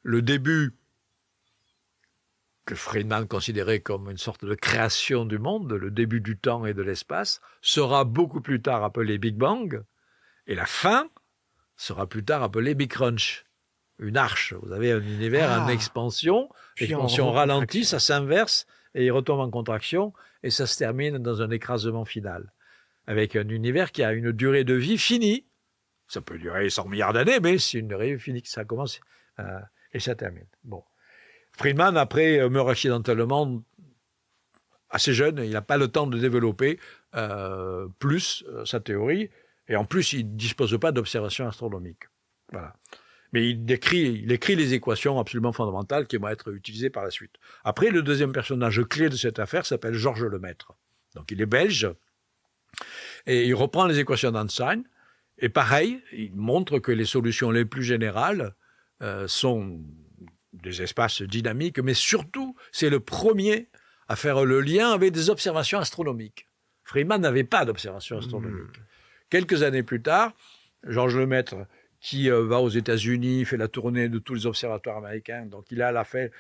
Le début que Friedman considérait comme une sorte de création du monde, le début du temps et de l'espace, sera beaucoup plus tard appelé Big Bang, et la fin sera plus tard appelée Big Crunch, une arche. Vous avez un univers en expansion, expansion ralentie, ça s'inverse, et il retombe en contraction, et ça se termine dans un écrasement final, avec un univers qui a une durée de vie finie. Ça peut durer 100 milliards d'années, mais c'est une durée finie, ça commence et ça termine. Bon. Friedman, après, meurt accidentellement assez jeune, il n'a pas le temps de développer plus sa théorie, et en plus, il ne dispose pas d'observations astronomiques. Voilà. Mais il écrit les équations absolument fondamentales qui vont être utilisées par la suite. Après, le deuxième personnage clé de cette affaire s'appelle Georges Lemaître. Donc, il est belge, et il reprend les équations d'Einstein, et pareil, il montre que les solutions les plus générales sont des espaces dynamiques, mais surtout, c'est le premier à faire le lien avec des observations astronomiques. Friedman n'avait pas d'observations astronomiques. Quelques années plus tard, Georges Lemaître, qui va aux États-Unis, fait la tournée de tous les observatoires américains. Donc il a fait,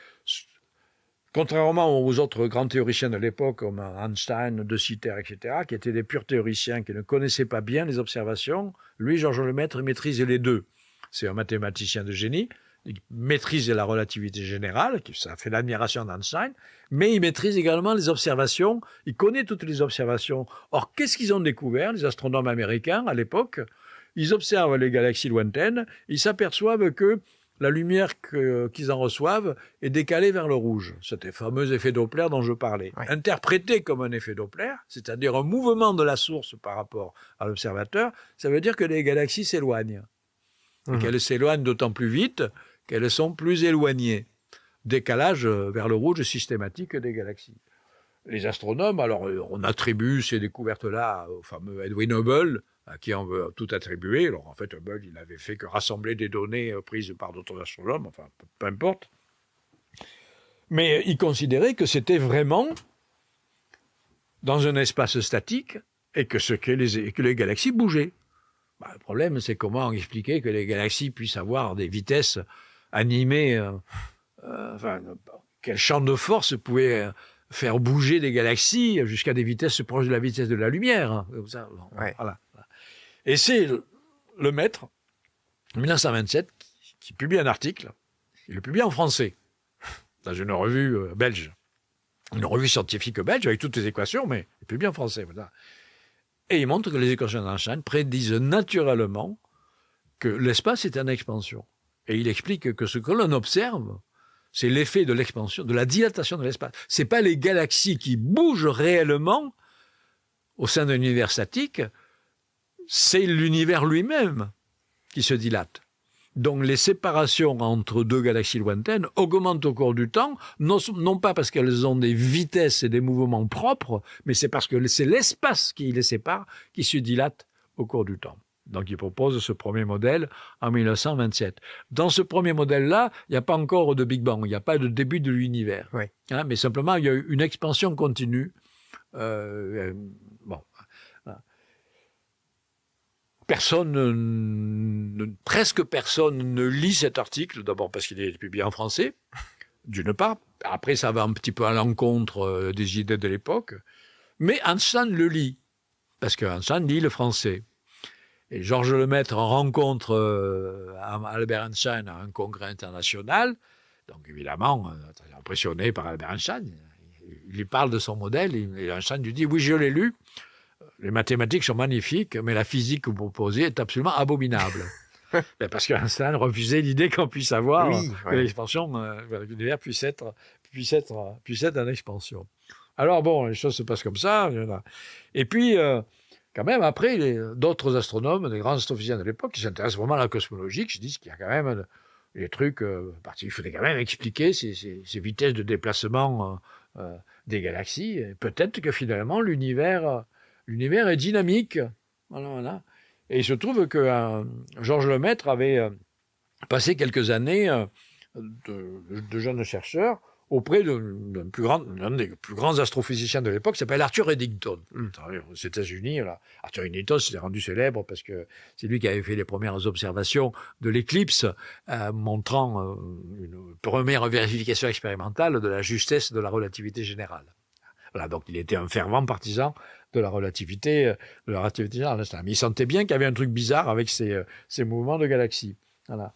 contrairement aux autres grands théoriciens de l'époque, comme Einstein, De Sitter, etc., qui étaient des purs théoriciens qui ne connaissaient pas bien les observations, lui, Georges Lemaître, maîtrise les deux. C'est un mathématicien de génie, il maîtrise la relativité générale, ça fait l'admiration d'Einstein, mais il maîtrise également les observations, il connaît toutes les observations. Or, qu'est-ce qu'ils ont découvert, les astronomes américains, à l'époque? Ils observent les galaxies lointaines, ils s'aperçoivent que la lumière qu'ils en reçoivent est décalée vers le rouge. Cet fameux effet Doppler dont je parlais. Ouais. Interprété comme un effet Doppler, c'est-à-dire un mouvement de la source par rapport à l'observateur, ça veut dire que les galaxies s'éloignent. Et qu'elles s'éloignent d'autant plus vite qu'elles sont plus éloignées. Décalage vers le rouge systématique des galaxies. Les astronomes, alors on attribue ces découvertes-là au fameux Edwin Hubble, à qui on veut tout attribuer. Alors en fait, Hubble, il n'avait fait que rassembler des données prises par d'autres astronomes, enfin, peu importe. Mais il considérait que c'était vraiment dans un espace statique et que les galaxies bougeaient. Bah, le problème, c'est comment expliquer que les galaxies puissent avoir des vitesses animées, quel champ de force pouvait faire bouger des galaxies jusqu'à des vitesses proches de la vitesse de la lumière. Hein, comme ça. Ouais. Voilà. Et c'est Lemaître, en 1927, qui publie un article, il le publie en français, dans une revue belge, une revue scientifique belge, avec toutes les équations, mais il publie en français. Voilà. Et il montre que les équations d'Einstein prédisent naturellement que l'espace est en expansion. Et il explique que ce que l'on observe, c'est l'effet de l'expansion, de la dilatation de l'espace. Ce n'est pas les galaxies qui bougent réellement au sein d'un univers statique, c'est l'univers lui-même qui se dilate. Donc les séparations entre deux galaxies lointaines augmentent au cours du temps, non pas parce qu'elles ont des vitesses et des mouvements propres, mais c'est parce que c'est l'espace qui les sépare qui se dilate au cours du temps. Donc il propose ce premier modèle en 1927. Dans ce premier modèle-là, il n'y a pas encore de Big Bang, il n'y a pas de début de l'univers. Oui. Hein, mais simplement, il y a eu une expansion continue. Presque personne ne lit cet article, d'abord parce qu'il est publié en français, d'une part. Après, ça va un petit peu à l'encontre des idées de l'époque. Mais Einstein le lit, parce qu'Einstein lit le français. Et Georges Lemaître rencontre Albert Einstein à un congrès international. Donc évidemment, impressionné par Albert Einstein, il lui parle de son modèle et Einstein lui dit « Oui, je l'ai lu. Les mathématiques sont magnifiques, mais la physique que vous proposez est absolument abominable. » Parce qu'Einstein refusait l'idée qu'on puisse avoir que l'expansion, que l'univers puisse être en expansion. Alors bon, les choses se passent comme ça. Et puis, quand même, après, d'autres astronomes, des grands astrophysiciens de l'époque, qui s'intéressent vraiment à la cosmologie, qui se disent qu'il y a quand même des trucs, il faudrait quand même expliquer ces vitesses de déplacement des galaxies. Et peut-être que finalement, l'univers est dynamique. Voilà. Et il se trouve que Georges Lemaître avait passé quelques années de jeunes chercheurs auprès d'un des plus grands astrophysiciens de l'époque, qui s'appelle Arthur Eddington. Aux États-Unis, là. Arthur Eddington s'est rendu célèbre parce que c'est lui qui avait fait les premières observations de l'éclipse, montrant une première vérification expérimentale de la justesse de la relativité générale. Voilà, donc il était un fervent partisan de la relativité générale. Mais il sentait bien qu'il y avait un truc bizarre avec ces mouvements de galaxies. Voilà.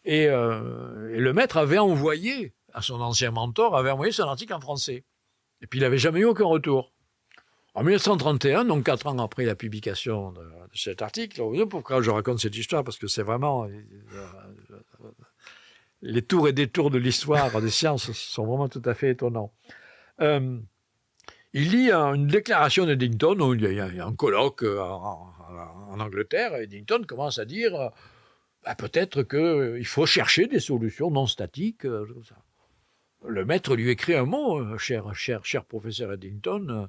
Et Lemaître avait envoyé à son ancien mentor, son article en français. Et puis il n'avait jamais eu aucun retour. En 1931, donc 4 ans après la publication de cet article, pourquoi je raconte cette histoire? Parce que c'est vraiment les tours et détours de l'histoire des sciences sont vraiment tout à fait étonnants. Il lit une déclaration d'Eddington, où il y a un colloque en Angleterre, et Eddington commence à dire peut-être qu'il faut chercher des solutions non statiques. Lemaître lui écrit un mot, cher professeur Eddington,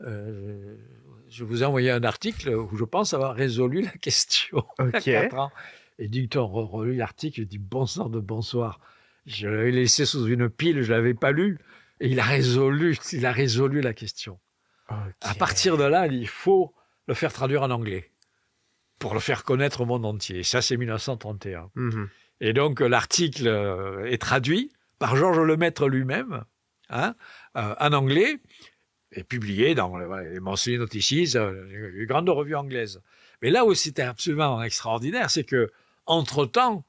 je vous ai envoyé un article où je pense avoir résolu la question. Okay. Il y a 4 ans. Eddington relit l'article, il dit bon sang de bonsoir. Je l'avais laissé sous une pile, je l'avais pas lu. Et il a résolu la question. Okay. À partir de là, il faut le faire traduire en anglais. pour le faire connaître au monde entier. Ça, c'est 1931. Mhm. Et donc, l'article est traduit par Georges Lemaître lui-même, hein, en anglais, et publié dans les Monthly Notices, une grande revue anglaise. Mais là où c'était absolument extraordinaire, c'est que, entre-temps,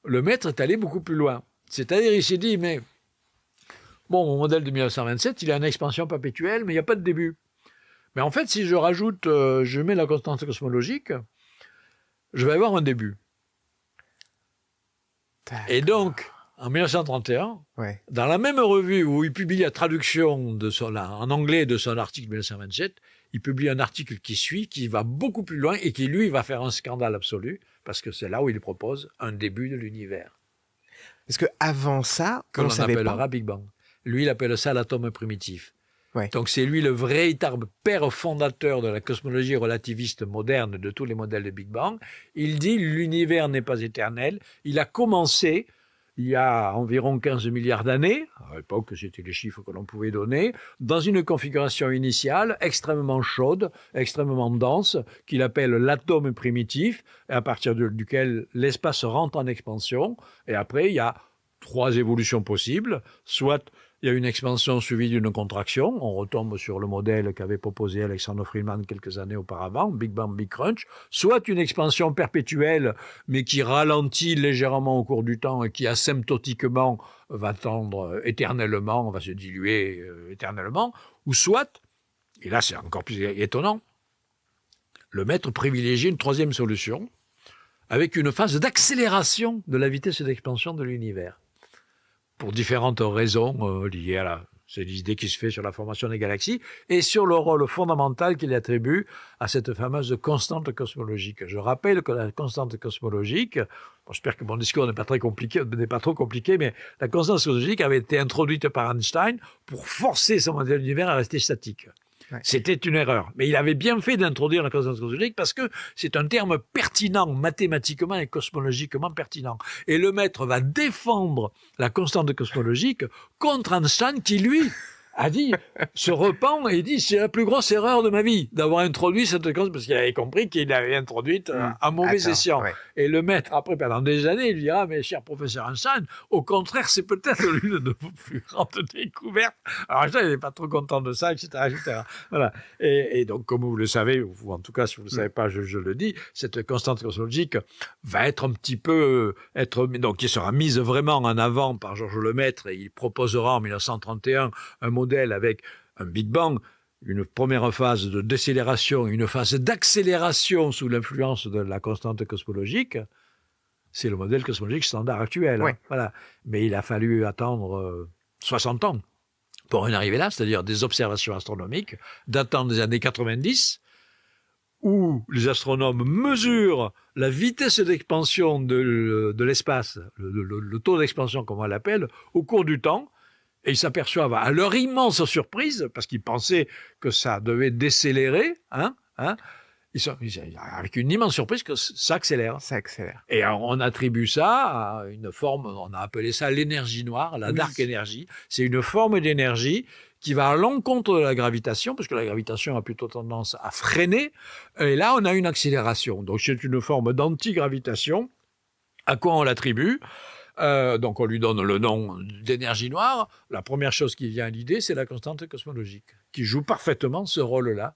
Lemaître est allé beaucoup plus loin. C'est-à-dire, il s'est dit, mais bon, mon modèle de 1927, il a une expansion perpétuelle, mais il n'y a pas de début. Mais en fait, si je rajoute, je mets la constante cosmologique, je vais avoir un début. Et donc, en 1931, Ouais. dans la même revue où il publie la traduction en anglais de son article 1927, il publie un article qui suit, qui va beaucoup plus loin et qui, lui, va faire un scandale absolu, parce que c'est là où il propose un début de l'univers. Parce que avant ça, Que on l'on savait appellera pas. Big Bang. Lui, il appelle ça l'atome primitif. Ouais. Donc c'est lui le véritable père fondateur de la cosmologie relativiste moderne, de tous les modèles de Big Bang. Il dit l'univers n'est pas éternel. Il a commencé il y a environ 15 milliards d'années, à l'époque c'était les chiffres que l'on pouvait donner, dans une configuration initiale extrêmement chaude, extrêmement dense, qu'il appelle l'atome primitif, et à partir duquel l'espace rentre en expansion. Et après, il y a 3 évolutions possibles, soit il y a une expansion suivie d'une contraction. On retombe sur le modèle qu'avait proposé Alexander Friedman quelques années auparavant, Big Bang, Big Crunch. Soit une expansion perpétuelle, mais qui ralentit légèrement au cours du temps et qui asymptotiquement va tendre éternellement, va se diluer éternellement. Ou soit, et là c'est encore plus étonnant, Lemaître privilégie une 3e solution avec une phase d'accélération de la vitesse d'expansion de l'univers. Pour différentes raisons liées à c'est l'idée qui se fait sur la formation des galaxies et sur le rôle fondamental qu'il attribue à cette fameuse constante cosmologique. Je rappelle que la constante cosmologique, j'espère que mon discours n'est pas trop compliqué, mais la constante cosmologique avait été introduite par Einstein pour forcer son modèle de l'univers à rester statique. Ouais. C'était une erreur. Mais il avait bien fait d'introduire la constante cosmologique parce que c'est un terme pertinent, mathématiquement et cosmologiquement pertinent. Et Lemaître va défendre la constante cosmologique contre Einstein qui, lui, a dit, se repent et dit c'est la plus grosse erreur de ma vie d'avoir introduit cette constante parce qu'il avait compris qu'il avait introduite à mauvais escient. Ouais. Et Lemaître, après, pendant des années, il dira mais cher professeur Einstein, au contraire, c'est peut-être l'une de vos plus grandes découvertes. Alors Einstein, il n'est pas trop content de ça, etc. etc. Voilà. Et donc, comme vous le savez, ou en tout cas, si vous ne le savez pas, je le dis, cette constante cosmologique va être un petit peu, donc, qui sera mise vraiment en avant par Georges Lemaître et il proposera en 1931 un modèle avec un Big Bang, une première phase de décélération, une phase d'accélération sous l'influence de la constante cosmologique. C'est le modèle cosmologique standard actuel. Ouais. Hein, voilà. Mais il a fallu attendre 60 ans pour en arriver là, c'est-à-dire des observations astronomiques datant des années 90, où les astronomes mesurent la vitesse d'expansion de l'espace, le taux d'expansion, comme on l'appelle, au cours du temps. Et ils s'aperçoivent, à leur immense surprise, parce qu'ils pensaient que ça devait décélérer, avec une immense surprise que ça accélère. Ça accélère. Et on attribue ça à une forme, on a appelé ça l'énergie noire, la dark energy. C'est une forme d'énergie qui va à l'encontre de la gravitation, parce que la gravitation a plutôt tendance à freiner. Et là, on a une accélération. Donc c'est une forme d'antigravitation. À quoi on l'attribue ? Donc on lui donne le nom d'énergie noire. La première chose qui vient à l'idée, c'est la constante cosmologique, qui joue parfaitement ce rôle-là,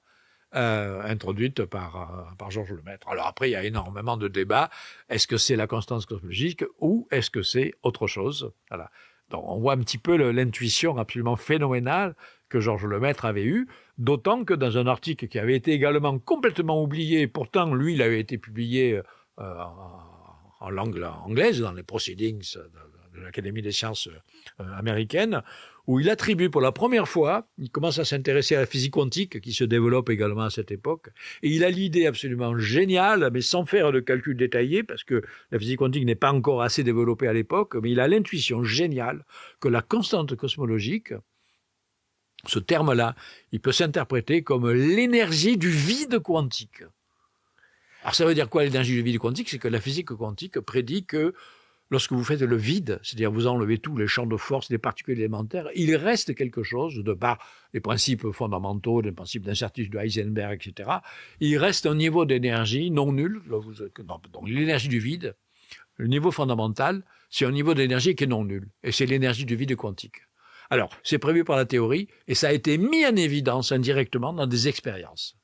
introduite par Georges Lemaître. Alors après, il y a énormément de débats. Est-ce que c'est la constante cosmologique ou est-ce que c'est autre chose ? Voilà. Donc on voit un petit peu l'intuition absolument phénoménale que Georges Lemaître avait eue, d'autant que dans un article qui avait été également complètement oublié, pourtant lui, il avait été publié en langue anglaise, dans les proceedings de l'Académie des sciences américaine, où il attribue pour la première fois, il commence à s'intéresser à la physique quantique, qui se développe également à cette époque, et il a l'idée absolument géniale, mais sans faire de calcul détaillé, parce que la physique quantique n'est pas encore assez développée à l'époque, mais il a l'intuition géniale que la constante cosmologique, ce terme-là, il peut s'interpréter comme l'énergie du vide quantique. Alors ça veut dire quoi l'énergie du vide quantique ? C'est que la physique quantique prédit que lorsque vous faites le vide, c'est-à-dire vous enlevez tous les champs de force, les particules élémentaires, il reste quelque chose, de par les principes fondamentaux, les principes d'incertitude de Heisenberg, etc., il reste un niveau d'énergie non nul. Donc l'énergie du vide, le niveau fondamental, c'est un niveau d'énergie qui est non nul. Et c'est l'énergie du vide quantique. Alors, c'est prévu par la théorie, et ça a été mis en évidence indirectement dans des expériences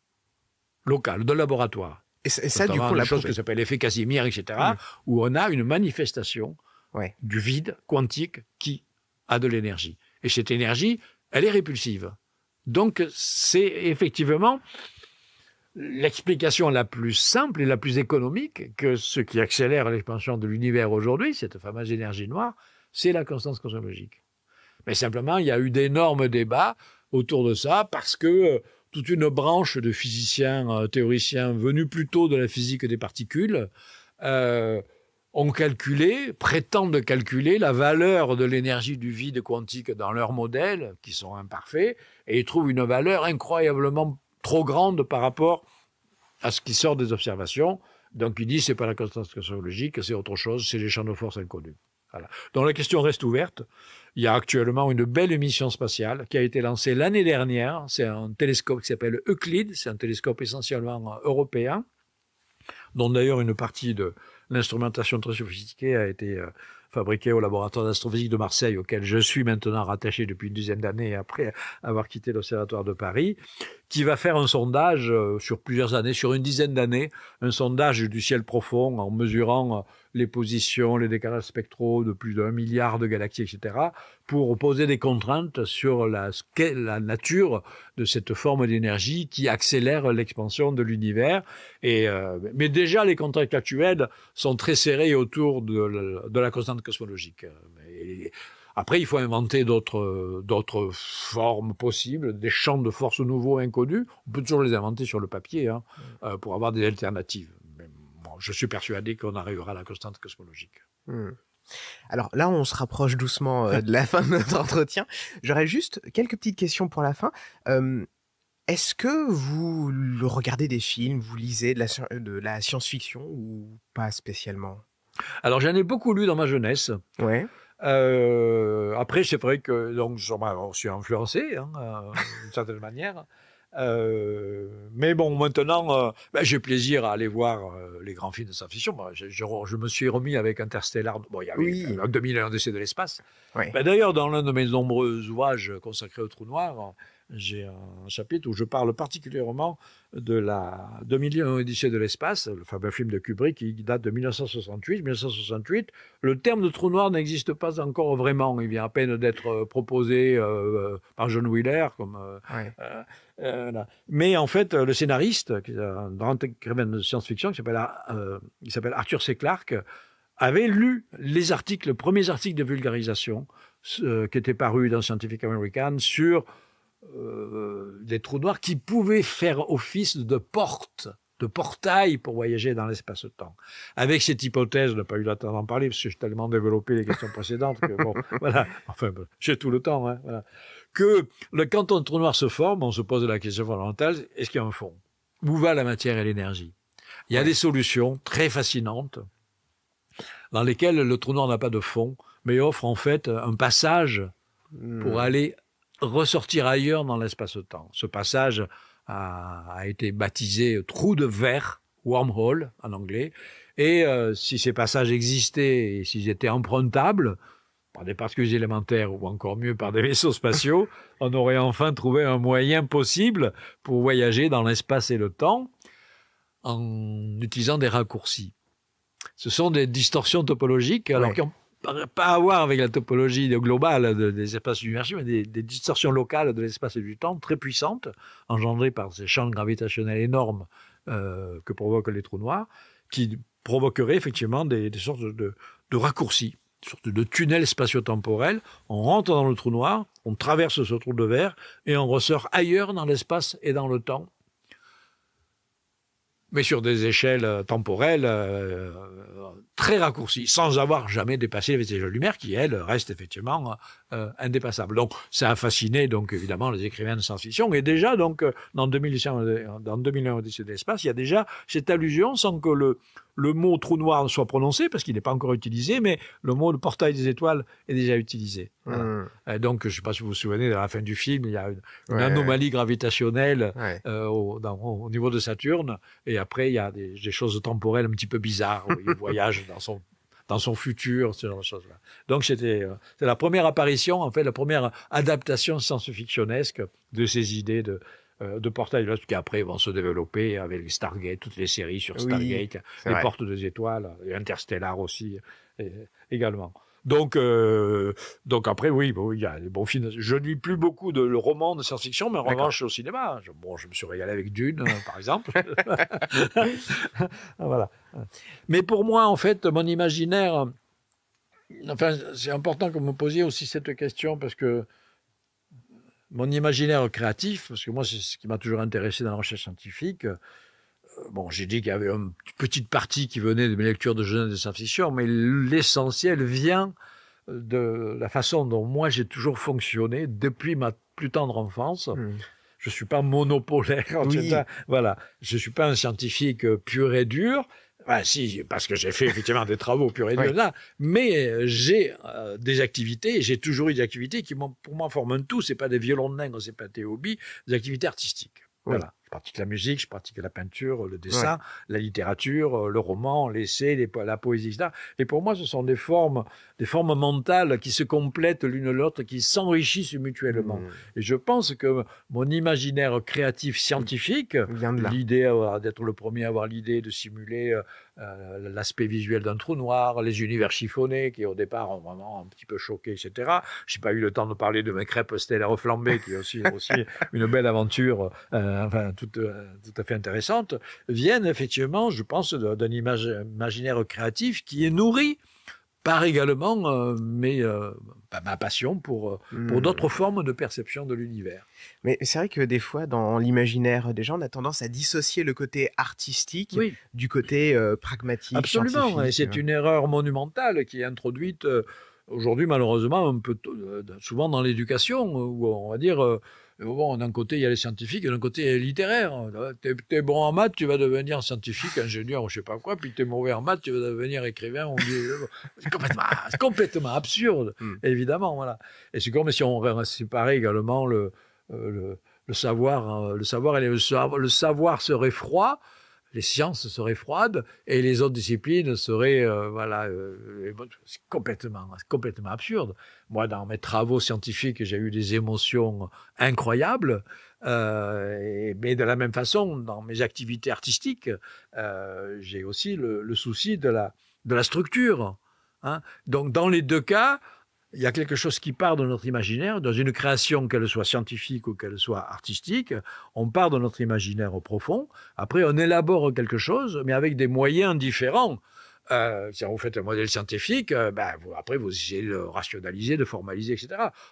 locales, de laboratoire. Et ça, du coup, la chose qui s'appelle l'effet Casimir, etc., où on a une manifestation du vide quantique qui a de l'énergie. Et cette énergie, elle est répulsive. Donc, c'est effectivement l'explication la plus simple et la plus économique que ce qui accélère l'expansion de l'univers aujourd'hui, cette fameuse énergie noire, c'est la constance cosmologique. Mais simplement, il y a eu d'énormes débats autour de ça parce que toute une branche de physiciens, théoriciens venus plutôt de la physique des particules ont calculé, prétendent calculer la valeur de l'énergie du vide quantique dans leurs modèles, qui sont imparfaits, et ils trouvent une valeur incroyablement trop grande par rapport à ce qui sort des observations. Donc ils disent c'est pas la constance cosmologique, c'est autre chose, c'est les champs de force inconnus. Voilà. Donc la question reste ouverte. Il y a actuellement une belle mission spatiale qui a été lancée l'année dernière. C'est un télescope qui s'appelle Euclide. C'est un télescope essentiellement européen, dont d'ailleurs une partie de l'instrumentation très sophistiquée a été fabriquée au laboratoire d'astrophysique de Marseille, auquel je suis maintenant rattaché depuis une dizaine d'années après avoir quitté l'Observatoire de Paris, qui va faire un sondage sur plusieurs années, sur une dizaine d'années, un sondage du ciel profond en mesurant les positions, les décalages spectraux de plus d'1 milliard de galaxies, etc., pour poser des contraintes sur la nature de cette forme d'énergie qui accélère l'expansion de l'univers. Mais déjà, les contraintes actuelles sont très serrées autour de la constante cosmologique. Après, il faut inventer d'autres formes possibles, des champs de force nouveaux inconnus. On peut toujours les inventer sur le papier pour avoir des alternatives. Mais bon, je suis persuadé qu'on arrivera à la constante cosmologique. Alors là, on se rapproche doucement de la fin de notre entretien. J'aurais juste quelques petites questions pour la fin. Est-ce que vous regardez des films, vous lisez de la science-fiction ou pas spécialement? Alors, j'en ai beaucoup lu dans ma jeunesse. Ouais. Après, c'est vrai que donc, je suis influencé, d'une certaine manière. Mais bon, maintenant, j'ai plaisir à aller voir les grands films de science-fiction. Je me suis remis avec Interstellar. Bon, il y avait 2001 Odyssée de l'espace. Ouais. D'ailleurs, dans l'un de mes nombreux ouvrages consacrés au trou noir, j'ai un chapitre où je parle particulièrement de la 2001 Odyssée de l'espace, le fameux film de Kubrick qui date de 1968. 1968, le terme de trou noir n'existe pas encore vraiment. Il vient à peine d'être proposé par John Wheeler. Mais en fait, le scénariste, qui est un grand écrivain de science-fiction, qui s'appelle Arthur C. Clarke, avait lu les premiers articles de vulgarisation qui étaient parus dans Scientific American sur des trous noirs qui pouvaient faire office de portail pour voyager dans l'espace-temps. Avec cette hypothèse, je n'ai pas eu le temps d'en parler parce que j'ai tellement développé les questions précédentes que bon, voilà. Enfin, j'ai tout le temps, voilà. Que quand un trou noir se forme, on se pose la question fondamentale, est-ce qu'il y a un fond? Où va la matière et l'énergie? Il y a des solutions très fascinantes dans lesquelles le trou noir n'a pas de fond, mais offre en fait un passage pour aller ressortir ailleurs dans l'espace-temps. Ce passage a été baptisé trou de verre, wormhole en anglais, et si ces passages existaient et s'ils étaient empruntables par des particules élémentaires ou encore mieux par des vaisseaux spatiaux, on aurait enfin trouvé un moyen possible pour voyager dans l'espace et le temps en utilisant des raccourcis. Ce sont des distorsions topologiques, alors qui n'ont pas à voir avec la topologie globale des espaces universels, mais des distorsions locales de l'espace et du temps très puissantes, engendrées par ces champs gravitationnels énormes que provoquent les trous noirs, qui provoqueraient effectivement des sortes de raccourcis, des sortes de tunnels spatio-temporels. On rentre dans le trou noir, on traverse ce trou de verre et on ressort ailleurs dans l'espace et dans le temps, mais sur des échelles temporelles très raccourcies, sans avoir jamais dépassé les vitesses de la lumière, qui, elles, restent effectivement indépassable. Donc, ça a fasciné, donc, évidemment, les écrivains de science-fiction. Et déjà, donc, dans 2001 Odyssée de l'espace, il y a déjà cette allusion, sans que le mot trou noir soit prononcé, parce qu'il n'est pas encore utilisé, mais le mot le portail des étoiles est déjà utilisé. Voilà. Donc, je ne sais pas si vous vous souvenez, à la fin du film, il y a une anomalie gravitationnelle au niveau de Saturne, et après, il y a des choses temporelles un petit peu bizarres, où il voyage dans son futur, ce genre de choses-là. Donc, c'est la première apparition, en fait, la première adaptation science-fictionnesque de ces idées de portail, qui après vont se développer avec Stargate, toutes les séries sur Stargate, les portes des étoiles, et Interstellar aussi, également. Donc après, oui, il y a des bons films. Je ne lis plus beaucoup de romans de science-fiction, mais en revanche, au cinéma, je me suis régalé avec Dune, par exemple. Voilà. Mais pour moi, en fait, mon imaginaire... Enfin, c'est important que vous me posiez aussi cette question, parce que mon imaginaire créatif, parce que moi, c'est ce qui m'a toujours intéressé dans la recherche scientifique. J'ai dit qu'il y avait une petite partie qui venait de mes lectures de jeunesse de science-fiction, mais l'essentiel vient de la façon dont moi j'ai toujours fonctionné depuis ma plus tendre enfance. Je ne suis pas monopolaire. Voilà. Je ne suis pas un scientifique pur et dur. Si, parce que j'ai fait effectivement des travaux purs et durs là, mais j'ai des activités, j'ai toujours eu des activités qui, pour moi, forment un tout. Ce n'est pas des violons de nègre, ce n'est pas des hobbies, des activités artistiques. Voilà. Je pratique la musique, je pratique la peinture, le dessin, la littérature, le roman, l'essai, la poésie, etc. Et pour moi, ce sont des formes mentales qui se complètent l'une l'autre, qui s'enrichissent mutuellement. Et je pense que mon imaginaire créatif scientifique, l'idée d'être le premier à avoir l'idée de simuler l'aspect visuel d'un trou noir, les univers chiffonnés qui au départ ont vraiment un petit peu choqué, etc. Je n'ai pas eu le temps de parler de mes crêpes stellaires flambées, qui est aussi une belle aventure, tout à fait intéressante, viennent effectivement, je pense, d'un imaginaire créatif qui est nourri par également ma passion pour d'autres formes de perception de l'univers. Mais c'est vrai que des fois, dans l'imaginaire des gens, on a tendance à dissocier le côté artistique du côté pragmatique, absolument, et c'est une erreur monumentale qui est introduite aujourd'hui, malheureusement, un peu souvent dans l'éducation, où on va dire... d'un côté, il y a les scientifiques, et d'un côté, il y a les littéraires. T'es bon en maths, tu vas devenir scientifique, ingénieur, ou je sais pas quoi, puis t'es mauvais en maths, tu vas devenir écrivain. C'est complètement absurde, évidemment. Voilà. Et c'est comme si on séparait également le savoir. Le savoir serait froid, les sciences seraient froides, et les autres disciplines seraient... c'est complètement absurde. Moi, dans mes travaux scientifiques, j'ai eu des émotions incroyables, mais de la même façon, dans mes activités artistiques, j'ai aussi le souci de la structure. Hein. Donc, dans les deux cas, il y a quelque chose qui part de notre imaginaire, dans une création, qu'elle soit scientifique ou qu'elle soit artistique, on part de notre imaginaire profond, après on élabore quelque chose, mais avec des moyens différents. Si vous faites un modèle scientifique, après vous essayez de le rationaliser, de formaliser, etc.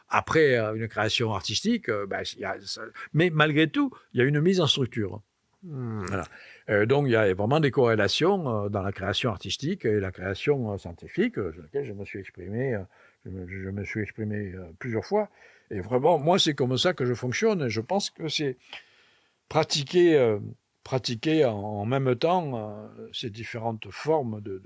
Après une création artistique, mais malgré tout, il y a une mise en structure. Voilà. Donc il y a vraiment des corrélations dans la création artistique et la création scientifique, sur laquelle je me suis exprimé. Je me suis exprimé plusieurs fois. Et vraiment, moi, c'est comme ça que je fonctionne. Je pense que c'est pratiquer en même temps ces différentes formes de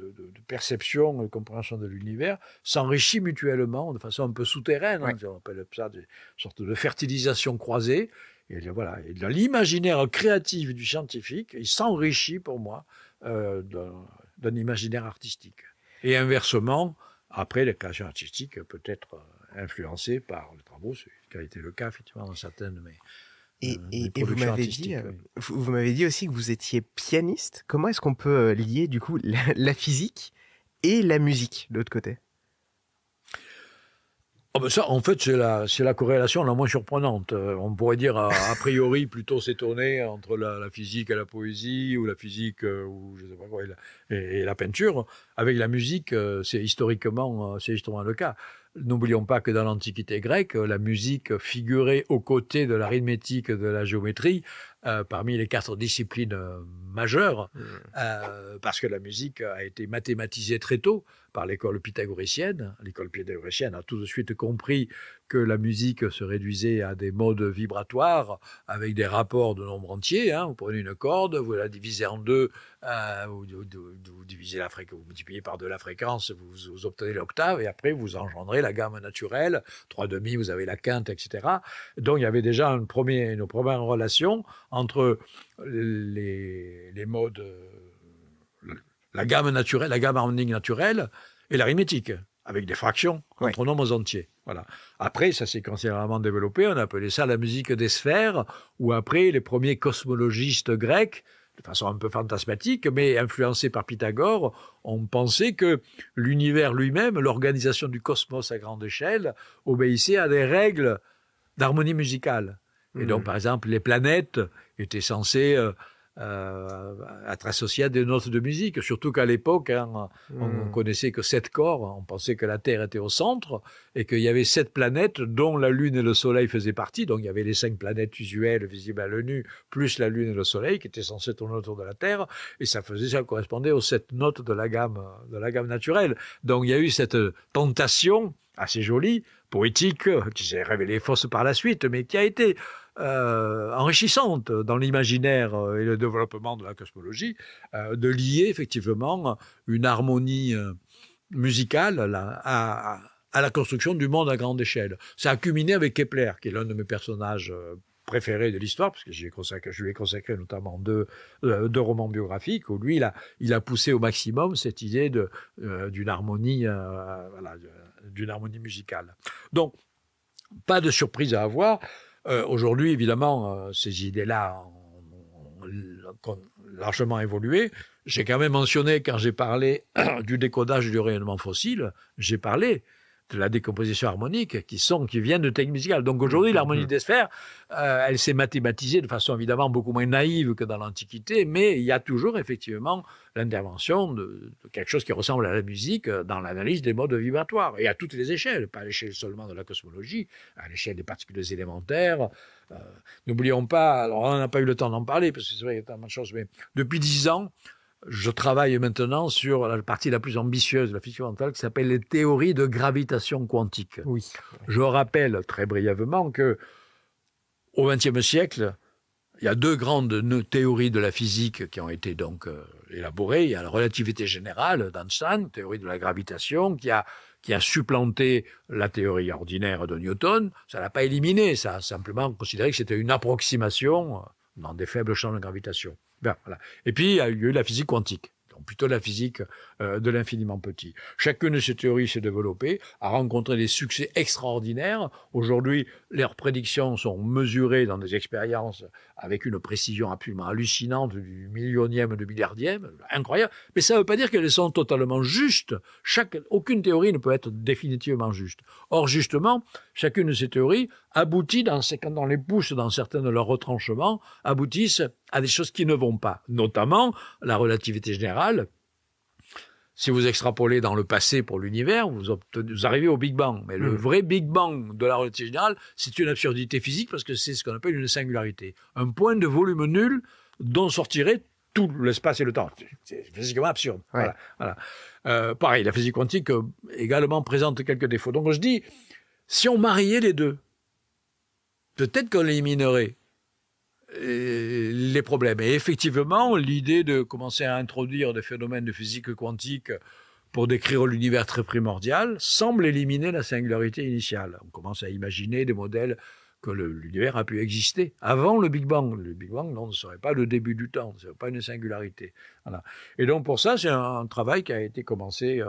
perception et de compréhension de l'univers s'enrichit mutuellement de façon un peu souterraine. On appelle ça des sortes de fertilisation croisée. Et voilà. Et dans l'imaginaire créatif du scientifique, il s'enrichit pour moi d'un imaginaire artistique. Et inversement, après, la création artistique peut être influencée par les travaux, ce qui a été le cas effectivement dans certaines de mes productions artistiques. Vous m'avez dit aussi que vous étiez pianiste. Comment est-ce qu'on peut lier du coup la physique et la musique de l'autre côté? Ça, en fait, c'est la corrélation la moins surprenante. On pourrait dire, a priori, plutôt s'étonner entre la physique et la poésie, ou la physique ou je sais pas quoi, et la peinture. Avec la musique, c'est historiquement le cas. N'oublions pas que dans l'Antiquité grecque, la musique figurait aux côtés de l'arithmétique, de la géométrie, parmi les 4 disciplines majeures, parce que la musique a été mathématisée très tôt par l'école pythagoricienne. L'école pythagoricienne a tout de suite compris que la musique se réduisait à des modes vibratoires avec des rapports de nombres entiers. Vous prenez une corde, vous la divisez en deux, vous divisez vous multipliez par 2 la fréquence, vous obtenez l'octave, et après vous engendrez la gamme naturelle. 3/2, vous avez la quinte, etc. Donc il y avait déjà une première relation entre les modes, la gamme naturelle, la gamme harmonique naturelle et l'arithmétique, avec des fractions entre nombres entiers. Voilà. Après, ça s'est considérablement développé, on appelait ça la musique des sphères, où après, les premiers cosmologistes grecs, de façon un peu fantasmatique, mais influencés par Pythagore, ont pensé que l'univers lui-même, l'organisation du cosmos à grande échelle, obéissait à des règles d'harmonie musicale. Et donc, par exemple, les planètes étaient censées être associées à des notes de musique, surtout qu'à l'époque, on connaissait que 7 corps, on pensait que la Terre était au centre, et qu'il y avait 7 planètes dont la Lune et le Soleil faisaient partie. Donc il y avait les 5 planètes usuelles visibles à l'œil nu, plus la Lune et le Soleil, qui étaient censés tourner autour de la Terre, et ça correspondait aux 7 notes de la gamme naturelle. Donc il y a eu cette tentation assez jolie, poétique, qui s'est révélée fausse par la suite, mais qui a été enrichissante dans l'imaginaire et le développement de la cosmologie, de lier effectivement une harmonie musicale à la construction du monde à grande échelle. Ça a culminé avec Kepler, qui est l'un de mes personnages préférés de l'histoire, parce que je lui ai consacré notamment deux romans biographiques, où lui, il a poussé au maximum cette idée d'une harmonie, d'une harmonie musicale. Donc, pas de surprise à avoir. Aujourd'hui, évidemment, ces idées-là ont largement évolué. J'ai quand même mentionné, quand j'ai parlé du décodage du rayonnement fossile, j'ai parlé de la décomposition harmonique qui viennent de techniques musicales. Donc aujourd'hui, l'harmonie des sphères, elle s'est mathématisée de façon évidemment beaucoup moins naïve que dans l'Antiquité, mais il y a toujours effectivement l'intervention de quelque chose qui ressemble à la musique dans l'analyse des modes vibratoires, et à toutes les échelles, pas à l'échelle seulement de la cosmologie, à l'échelle des particules élémentaires. N'oublions pas, alors on n'a pas eu le temps d'en parler, parce que c'est vrai qu'il y a tellement de choses, mais depuis 10 ans, je travaille maintenant sur la partie la plus ambitieuse de la physique fondamentale, qui s'appelle les théories de gravitation quantique. Oui. Je rappelle très brièvement que au XXe siècle, il y a 2 grandes théories de la physique qui ont été donc élaborées. Il y a la relativité générale d'Einstein, théorie de la gravitation, qui a supplanté la théorie ordinaire de Newton. Ça l'a pas éliminé, ça a simplement considéré que c'était une approximation dans des faibles champs de gravitation. Ben, voilà. Et puis, il y a eu la physique quantique, donc plutôt la physique de l'infiniment petit. Chacune de ces théories s'est développée, a rencontré des succès extraordinaires. Aujourd'hui, leurs prédictions sont mesurées dans des expériences avec une précision absolument hallucinante du millionième de milliardième, incroyable. Mais ça ne veut pas dire qu'elles sont totalement justes. Aucune théorie ne peut être définitivement juste. Or, justement, chacune de ces théories aboutit, quand on les pousse dans certains de leurs retranchements, aboutissent à des choses qui ne vont pas. Notamment, la relativité générale. Si vous extrapolez dans le passé pour l'univers, vous arrivez au Big Bang. Mais le vrai Big Bang de la relativité générale, c'est une absurdité physique, parce que c'est ce qu'on appelle une singularité. Un point de volume nul dont sortirait tout l'espace et le temps. C'est physiquement absurde. Ouais. Voilà. Pareil, la physique quantique également présente quelques défauts. Donc je dis, si on mariait les deux, peut-être qu'on éliminerait les problèmes. Et effectivement, l'idée de commencer à introduire des phénomènes de physique quantique pour décrire l'univers très primordial semble éliminer la singularité initiale. On commence à imaginer des modèles que l'univers a pu exister avant le Big Bang. Le Big Bang, non, ne serait pas le début du temps, ne serait pas une singularité. Voilà. Et donc pour ça, c'est un travail qui a été commencé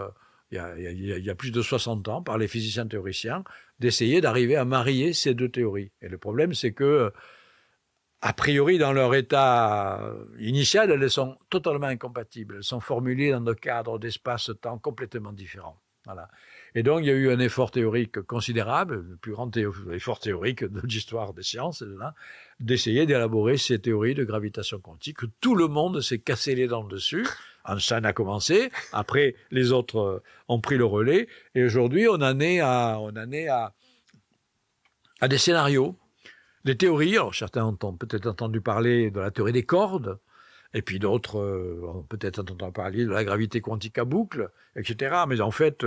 il y a plus de 60 ans par les physiciens théoriciens, d'essayer d'arriver à marier ces deux théories. Et le problème, c'est que a priori, dans leur état initial, elles sont totalement incompatibles. Elles sont formulées dans des cadres d'espace-temps complètement différents. Voilà. Et donc, il y a eu un effort théorique considérable, le plus grand effort théorique de l'histoire des sciences, d'essayer d'élaborer ces théories de gravitation quantique. Tout le monde s'est cassé les dents dessus. Einstein a commencé, après les autres ont pris le relais, et aujourd'hui, on en est à des scénarios. Les théories, alors certains ont peut-être entendu parler de la théorie des cordes, et puis d'autres ont peut-être entendu parler de la gravité quantique à boucle, etc. Mais en fait,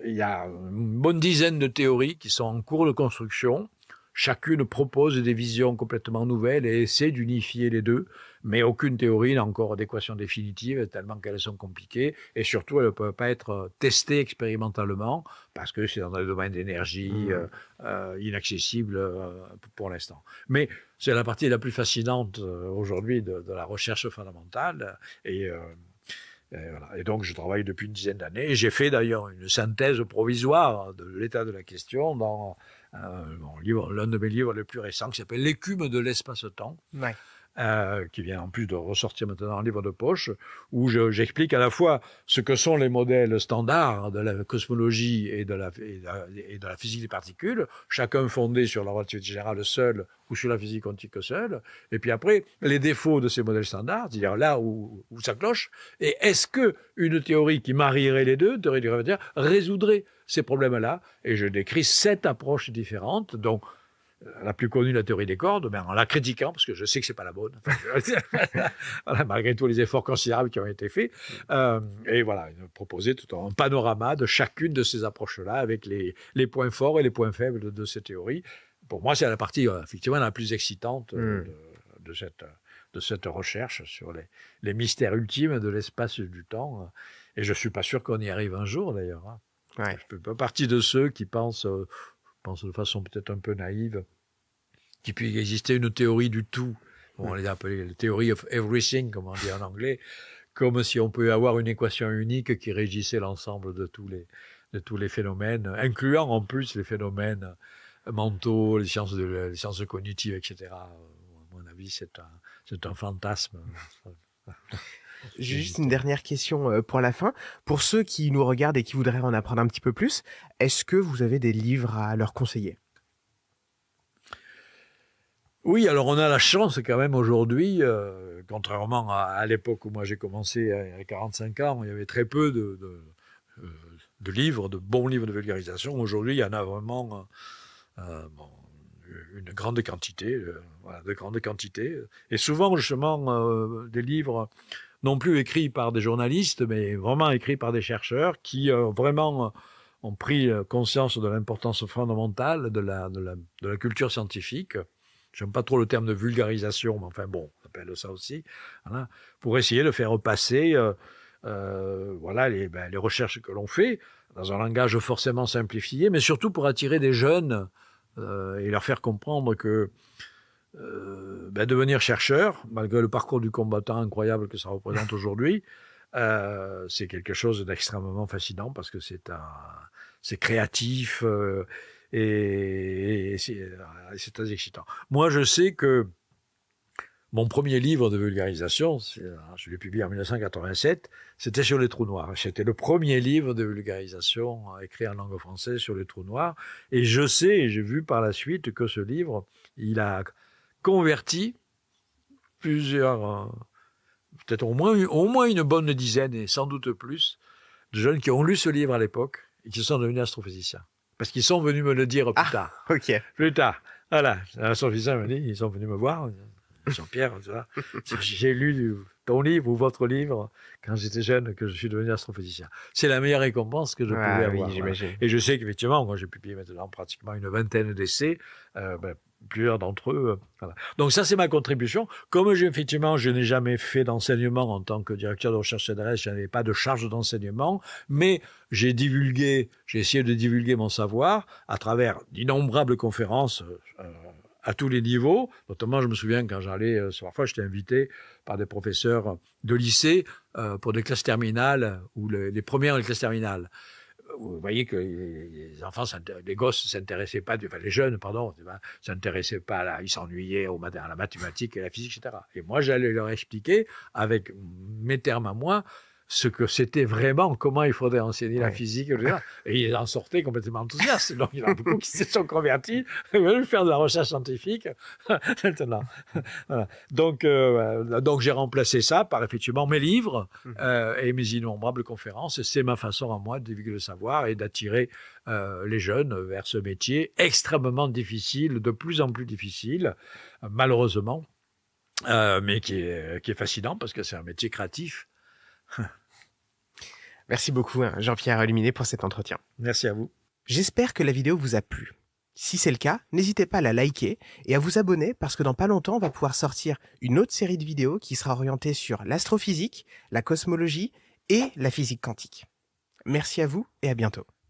il y a une bonne dizaine de théories qui sont en cours de construction. Chacune propose des visions complètement nouvelles et essaie d'unifier les deux, mais aucune théorie n'a encore d'équation définitive, tellement qu'elles sont compliquées, et surtout elles ne peuvent pas être testées expérimentalement, parce que c'est dans le domaine d'énergie inaccessible pour l'instant. Mais c'est la partie la plus fascinante aujourd'hui de la recherche fondamentale, voilà. Et donc, je travaille depuis une dizaine d'années. Et j'ai fait d'ailleurs une synthèse provisoire de l'état de la question dans l'un de mes livres les plus récents, qui s'appelle L'écume de l'espace-temps, qui vient en plus de ressortir maintenant en livre de poche, où j'explique à la fois ce que sont les modèles standards de la cosmologie et de la physique des particules, chacun fondé sur la relativité générale seule ou sur la physique quantique seule, et puis après, les défauts de ces modèles standards, c'est-à-dire là où ça cloche, et est-ce qu'une théorie qui marierait les deux, théorie du gravitaire, résoudrait ces problèmes-là, et je décris 7 approches différentes, dont la plus connue, la théorie des cordes, en la critiquant, parce que je sais que c'est pas la bonne, voilà, malgré tous les efforts considérables qui ont été faits, et voilà, proposer tout un panorama de chacune de ces approches-là, avec les points forts et les points faibles de ces théories. Pour moi, c'est la partie, effectivement, la plus excitante de cette recherche sur les mystères ultimes de l'espace et du temps, et je suis pas sûr qu'on y arrive un jour, d'ailleurs. Hein. Ouais. Je fais pas partie de ceux qui pensent de façon peut-être un peu naïve, qu'il puisse exister une théorie du tout. Bon, on les appelle les theory of everything, comme on dit en anglais, comme si on pouvait avoir une équation unique qui régissait l'ensemble de tous les phénomènes, incluant en plus les phénomènes mentaux, les sciences cognitives, etc. À mon avis, c'est un fantasme. Juste une dernière question pour la fin. Pour ceux qui nous regardent et qui voudraient en apprendre un petit peu plus, est-ce que vous avez des livres à leur conseiller ? Oui, alors on a la chance quand même aujourd'hui, contrairement à l'époque où moi j'ai commencé à 45 ans, il y avait très peu de livres, de bons livres de vulgarisation. Aujourd'hui, il y en a vraiment une grande quantité, de grande quantité. Et souvent, justement, des livres non plus écrits par des journalistes, mais vraiment écrits par des chercheurs qui vraiment ont pris conscience de l'importance fondamentale de la culture scientifique. J'aime pas trop le terme de vulgarisation, mais enfin bon, on appelle ça aussi, voilà, pour essayer de faire passer les recherches que l'on fait dans un langage forcément simplifié, mais surtout pour attirer des jeunes et leur faire comprendre que devenir chercheur, malgré le parcours du combattant incroyable que ça représente aujourd'hui, c'est quelque chose d'extrêmement fascinant parce que c'est créatif et c'est très excitant. Moi, je sais que mon premier livre de vulgarisation, je l'ai publié en 1987, c'était sur les trous noirs. C'était le premier livre de vulgarisation écrit en langue française sur les trous noirs. Et je sais, et j'ai vu par la suite que ce livre, il a converti plusieurs, peut-être au moins une bonne dizaine, et sans doute plus, de jeunes qui ont lu ce livre à l'époque et qui sont devenus astrophysiciens. Parce qu'ils sont venus me le dire plus tard. Ok. Plus tard. Voilà. Un astrophysicien me dit, ils sont venus me voir. Jean-Pierre, tu vois, j'ai lu ton livre ou votre livre quand j'étais jeune que je suis devenu astrophysicien. C'est la meilleure récompense que je pouvais avoir. Oui, j'imagine. Et je sais qu'effectivement, moi j'ai publié maintenant pratiquement une vingtaine d'essais, plusieurs d'entre eux. Voilà. Donc ça, c'est ma contribution. Comme je n'ai jamais fait d'enseignement en tant que directeur de recherche CNRS, je n'avais pas de charge d'enseignement, mais j'ai essayé de divulguer mon savoir à travers d'innombrables conférences à tous les niveaux. Notamment, je me souviens quand j'allais, parfois j'étais invité par des professeurs de lycée pour des classes terminales ou les premières des classes terminales. Vous voyez que les gosses s'intéressaient pas, les jeunes, s'intéressaient pas ils s'ennuyaient à la mathématique et à la physique, etc. Et moi, j'allais leur expliquer avec mes termes à moi ce que c'était vraiment, comment il faudrait enseigner la physique, etc. Et il en sortait complètement enthousiaste. Donc, il y en a beaucoup qui se sont convertis et veulent faire de la recherche scientifique maintenant. Voilà. Donc j'ai remplacé ça par effectivement mes livres et mes innombrables conférences. C'est ma façon à moi de divulguer le savoir et d'attirer les jeunes vers ce métier extrêmement difficile, de plus en plus difficile, malheureusement, mais qui est fascinant parce que c'est un métier créatif. Merci beaucoup, Jean-Pierre Luminet, pour cet entretien. Merci à vous. J'espère que la vidéo vous a plu. Si c'est le cas, n'hésitez pas à la liker et à vous abonner parce que dans pas longtemps, on va pouvoir sortir une autre série de vidéos qui sera orientée sur l'astrophysique, la cosmologie et la physique quantique. Merci à vous et à bientôt.